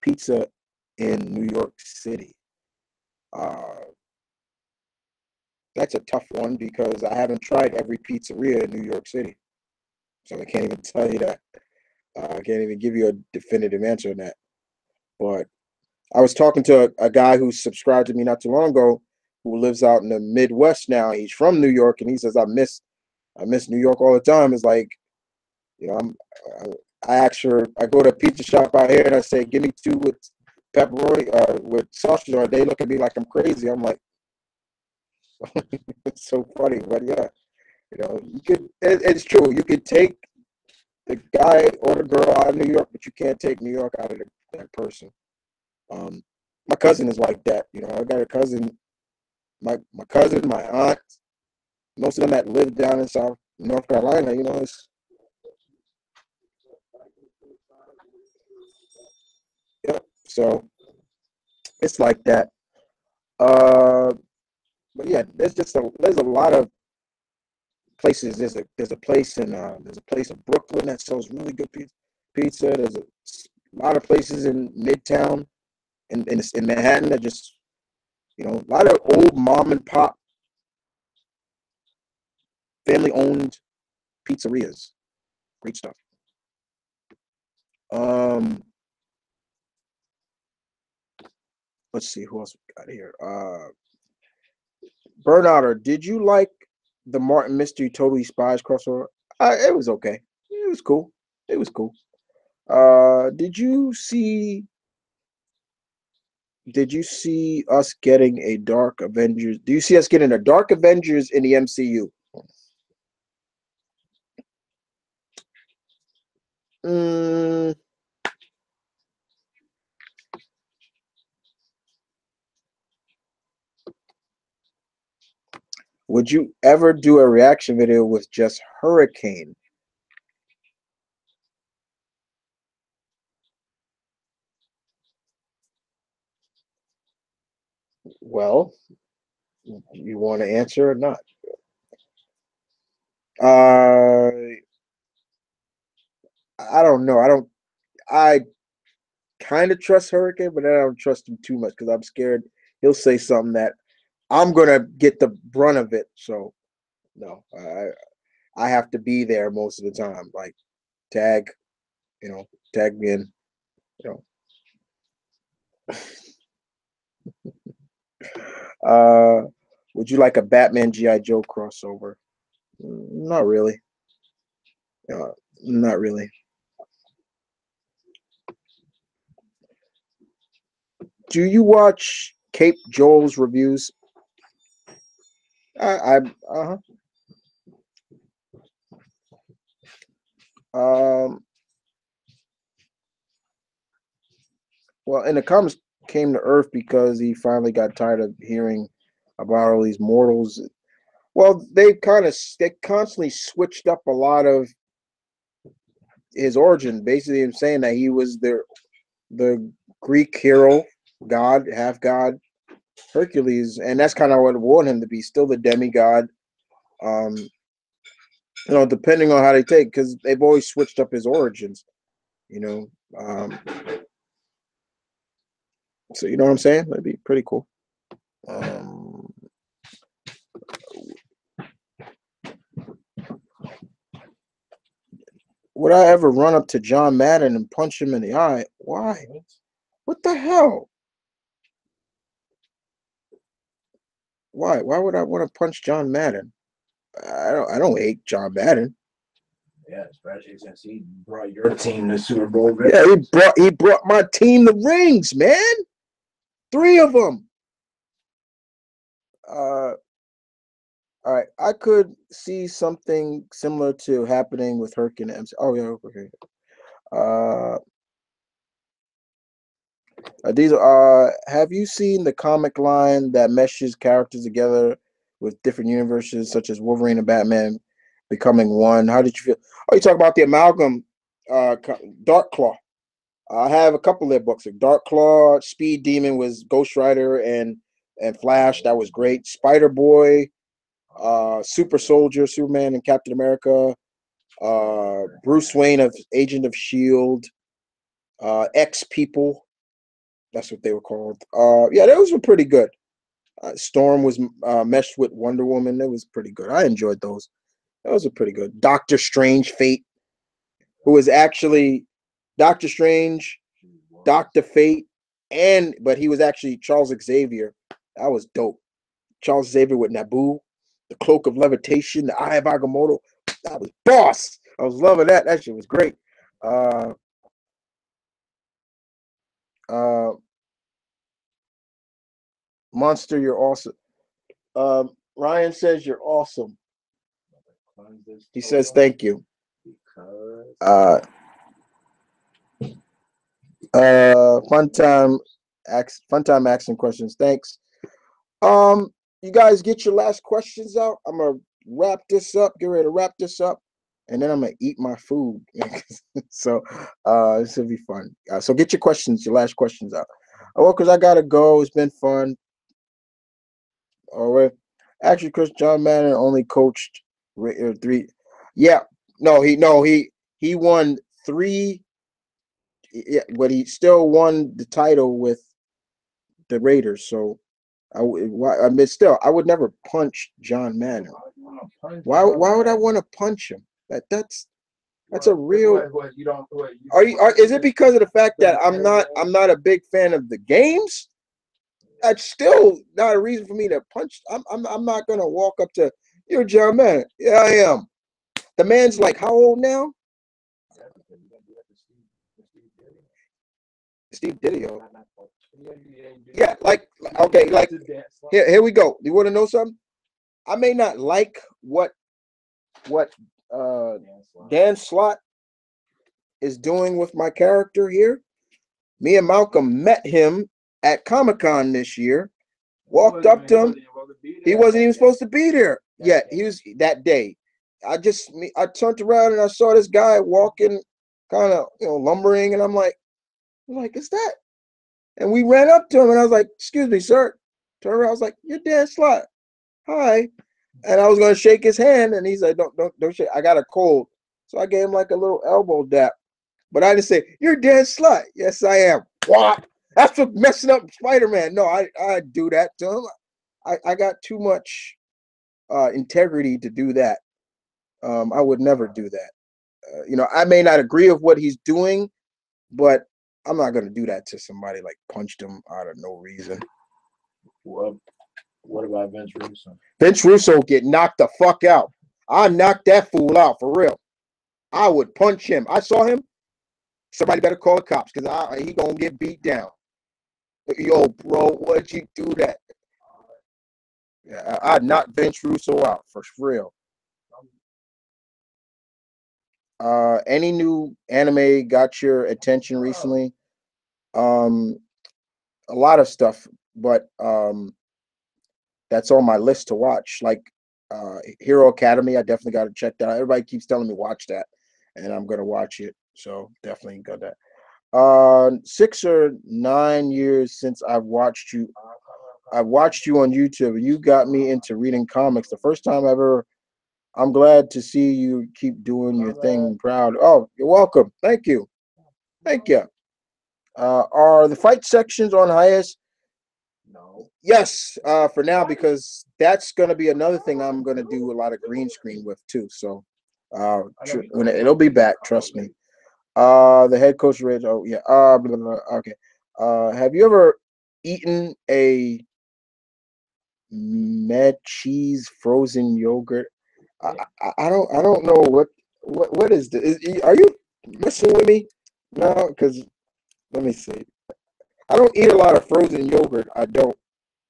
pizza in New York City? Uh, that's a tough one because I haven't tried every pizzeria in New York City, so I can't even tell you that. I can't even give you a definitive answer on that. But I was talking to a guy who subscribed to me not too long ago, who lives out in the Midwest now. He's from New York, and he says, I miss New York all the time. It's like, you know, I ask her, I go to a pizza shop out here and I say, give me 2 with pepperoni, with sausage on it. They look at me like I'm crazy. I'm like, it's so funny, but yeah, you know, it's true. You could take the guy or the girl out of New York, but you can't take New York out of that person. Um, my cousin is like that. You know, I got a cousin, my cousin, my aunt, most of them that live down in South North Carolina. You know, it's yeah. So it's like that. Uh, but yeah, there's a lot of places. There's a place in Brooklyn that sells really good pizza. There's a lot of places in Midtown in Manhattan that just, you know, a lot of old mom and pop family owned pizzerias. Great stuff. Um, let's see who else we got here. Bernarder, did you like the Martin Mystery Totally Spies crossover? It was okay. It was cool. It was cool. Did you see? Did you see us getting a Dark Avengers? Do you see us getting a Dark Avengers in the MCU? Mm, would you ever do a reaction video with just Hurricane? Well, you want to answer or not? Uh, I don't know. I kind of trust Hurricane, but I don't trust him too much because I'm scared he'll say something that I'm gonna get the brunt of it. So no, I have to be there most of the time. Like tag, you know, tag me in. You know, would you like a Batman GI Joe crossover? Not really. Not really. Do you watch Cape Joel's reviews? I uh-huh. Um, well, and the comics came to Earth because he finally got tired of hearing about all these mortals. Well, they constantly switched up a lot of his origin. Basically, him saying that he was the Greek hero, god, half god, Hercules, and that's kind of what I want him to be. Still the demigod. Um, you know, depending on how they take, because they've always switched up his origins. You know, so you know what I'm saying? That'd be pretty cool. Um, would I ever run up to John Madden and punch him in the eye? Why? What the hell? Why? Why would I want to punch John Madden? I don't hate John Madden. Yeah, especially since he brought your team to Super Bowl. Yeah, he brought my team the rings, man. 3 of them. All right, I could see something similar to happening with Herc and MC. Oh yeah, okay. Uh, these have you seen the comic line that meshes characters together with different universes, such as Wolverine and Batman becoming one? How did you feel? Oh, you talk about the amalgam, Dark Claw. I have a couple of their books. Like Dark Claw, Speed Demon was Ghost Rider and Flash. That was great. Spider Boy, Super Soldier, Superman, and Captain America. Bruce Wayne of Agent of Shield. X People. That's what they were called. Yeah, those were pretty good. Storm was meshed with Wonder Woman. That was pretty good. I enjoyed those. Those were pretty good. Doctor Strange Fate who was actually Doctor Strange, Dr. Fate, but he was actually Charles Xavier. That was dope. Charles Xavier with Naboo, the Cloak of Levitation, the Eye of Agamotto. That was boss. I was loving that. That shit was great. Uh, uh, Monster, you're awesome. Ryan says you're awesome. He says thank you. Fun time asking questions. Thanks. You guys get your last questions out. I'm gonna wrap this up, get ready to wrap this up, and then I'm gonna eat my food. So this will be fun. So get your last questions out. Oh, because I gotta go. It's been fun. All right. Actually, Chris John Madden only coached three. Yeah, he won three. Yeah, but he still won the title with the Raiders. So I mean, still, I would never punch John Madden. Why would I want to punch him? That's a real. Is it because of the fact that I'm not a big fan of the games? That's still not a reason for me to punch. I'm not gonna walk up to you're John Madden. Yeah, I am. The man's like how old now? Steve Didio. Yeah, like okay, like here we go. You want to know something? I may not like what Dan Slott is doing with my character here. Me and Malcolm met him at Comic-Con this year. Walked up to him. He wasn't even supposed to be there yet. He was that day. I turned around and I saw this guy walking, kind of lumbering, and I'm like, is that? And we ran up to him, and I was like, "Excuse me, sir." Turned around, I was like, "You're Dan Slott. Hi." And I was gonna shake his hand, and he's like, "Don't shake. I got a cold." So I gave him like a little elbow dap, but I didn't say, "You're Dan Slott." Yes, I am. What? That's what messing up Spider-Man. No, I do that to him. I got too much integrity to do that. I would never do that. I may not agree with what he's doing, but I'm not gonna do that to somebody like punched him out of no reason. What about Vince Russo? Vince Russo get knocked the fuck out. I knocked that fool out for real. I would punch him. I saw him. Somebody better call the cops because he gonna get beat down. Yo, bro, what'd you do that? Yeah, I knocked Vince Russo out for real. Any new anime got your attention recently? A lot of stuff, but that's on my list to watch. Like Hero Academy, I definitely got to check that out. Everybody keeps telling me watch that, and I'm gonna watch it. So definitely got that. 6 or 9 years since I've watched you. I watched you on YouTube. You got me into reading comics. The first time ever. I'm glad to see you keep doing your thing. Proud. Oh, you're welcome. Thank you. Thank you. Are the fight sections on highest? No. Yes, for now, because that's going to be another thing I'm going to do a lot of green screen with too. So when it'll be back, trust me. The head coach Rich. Oh yeah. Blah, blah, blah. Okay. Have you ever eaten a med cheese frozen yogurt? I don't know what is this? Are you messing with me? No, because let me see. I don't eat a lot of frozen yogurt. I don't.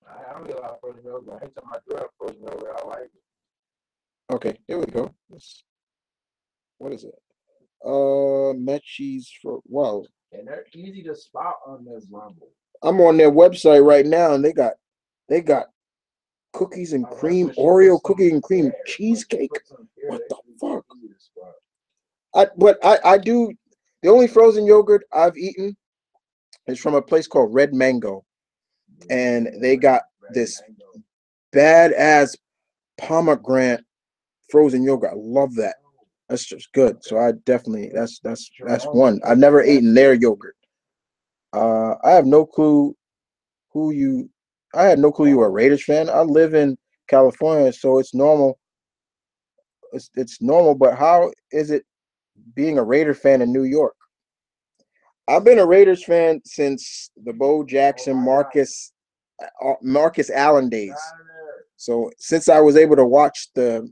I don't eat a lot of frozen yogurt. Anytime I do have frozen yogurt, I like it. Okay, here we go. What is it? Met cheese for wow. And they're easy to spot on this level. I'm on their website right now, and they got cookies and cream, Oreo cookie and cream cheesecake. What the fuck? I do. The only frozen yogurt I've eaten is from a place called Red Mango, and they got this badass pomegranate frozen yogurt. I love that. That's just good. So I definitely that's one. I've never eaten their yogurt. I have no clue who you. I had no clue you were a Raiders fan. I live in California, so it's normal. It's normal, but how is it being a Raider fan in New York. I've been a Raiders fan since the Bo Jackson, Marcus Allen days. So since I was able to watch the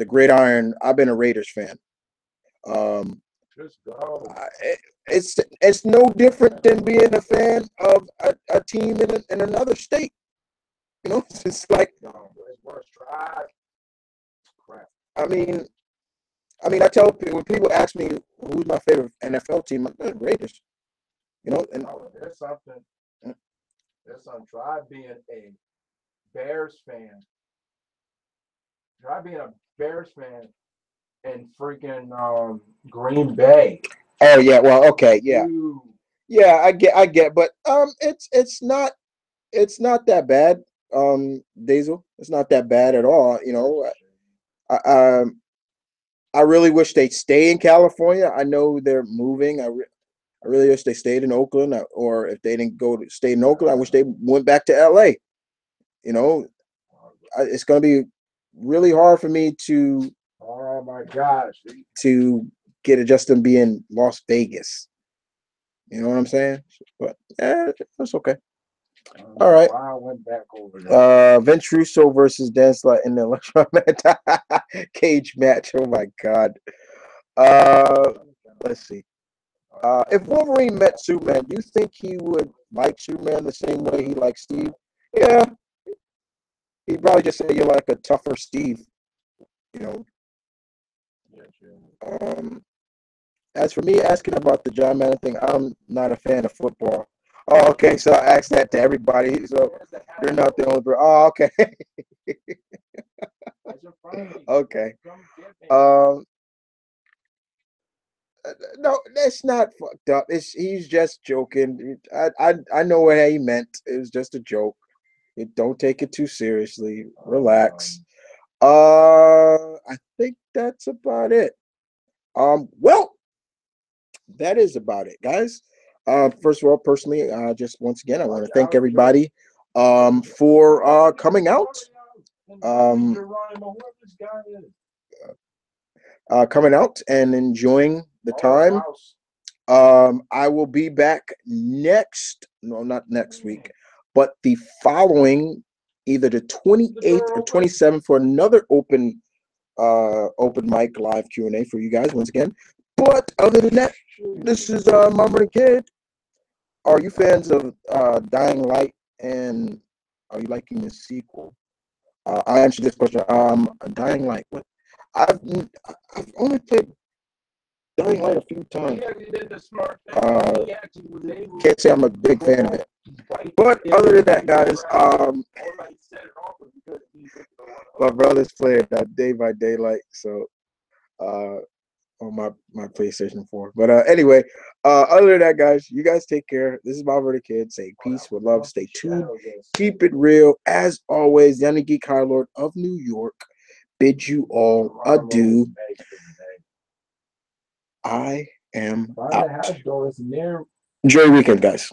gridiron, I've been a Raiders fan. It's no different than being a fan of a team in another state. You know, it's like, I mean, I tell people, when people ask me who's my favorite NFL team, I'm like, Raiders. You know, and there's something. Try being a Bears fan. Try being a Bears fan in freaking Green Bay. Oh yeah, well, okay, yeah, yeah, I get, but it's not that bad, Diesel. It's not that bad at all. You know, I really wish they'd stay in California. I know they're moving. I really wish they stayed in Oakland, or if they didn't stay in Oakland, I wish they went back to LA. You know, it's going to be really hard for me to. Oh my gosh! To get adjusted to be in Las Vegas. You know what I'm saying? But that's okay. All right. I went back over there. Vince Russo versus Dan Slott in the electron cage match. Oh my God. Let's see. If Wolverine met Superman, do you think he would like Superman the same way he likes Steve? Yeah. He'd probably just say you're like a tougher Steve. You know. As for me asking about the John Madden thing, I'm not a fan of football. Oh, okay. So I asked that to everybody. So you're not the only person. Oh, okay. Okay. No, that's not fucked up. He's just joking. I know what he meant. It was just a joke. Don't take it too seriously. Relax. I think that's about it. Well, that is about it, guys. First of all, personally, just once again, I want to thank everybody for coming out. Coming out and enjoying the time. I will be back not next week, but the following, either the 28th or 27th, for another open mic live Q&A for you guys once again. But other than that, this is M.V.K Kid. Are you fans of Dying Light, and are you liking the sequel? I answered this question. Dying Light. What? I've only played Dying Light a few times. Can't say I'm a big fan of it. But other than that, guys, my brothers played Day by Daylight, so on my PlayStation 4. But anyway, other than that, guys, you guys take care. This is M.V.K Kid. Say peace with love. Stay tuned. Keep it real. As always, the Geek High Lord of New York bids you all adieu. I am out. Enjoy your weekend, guys.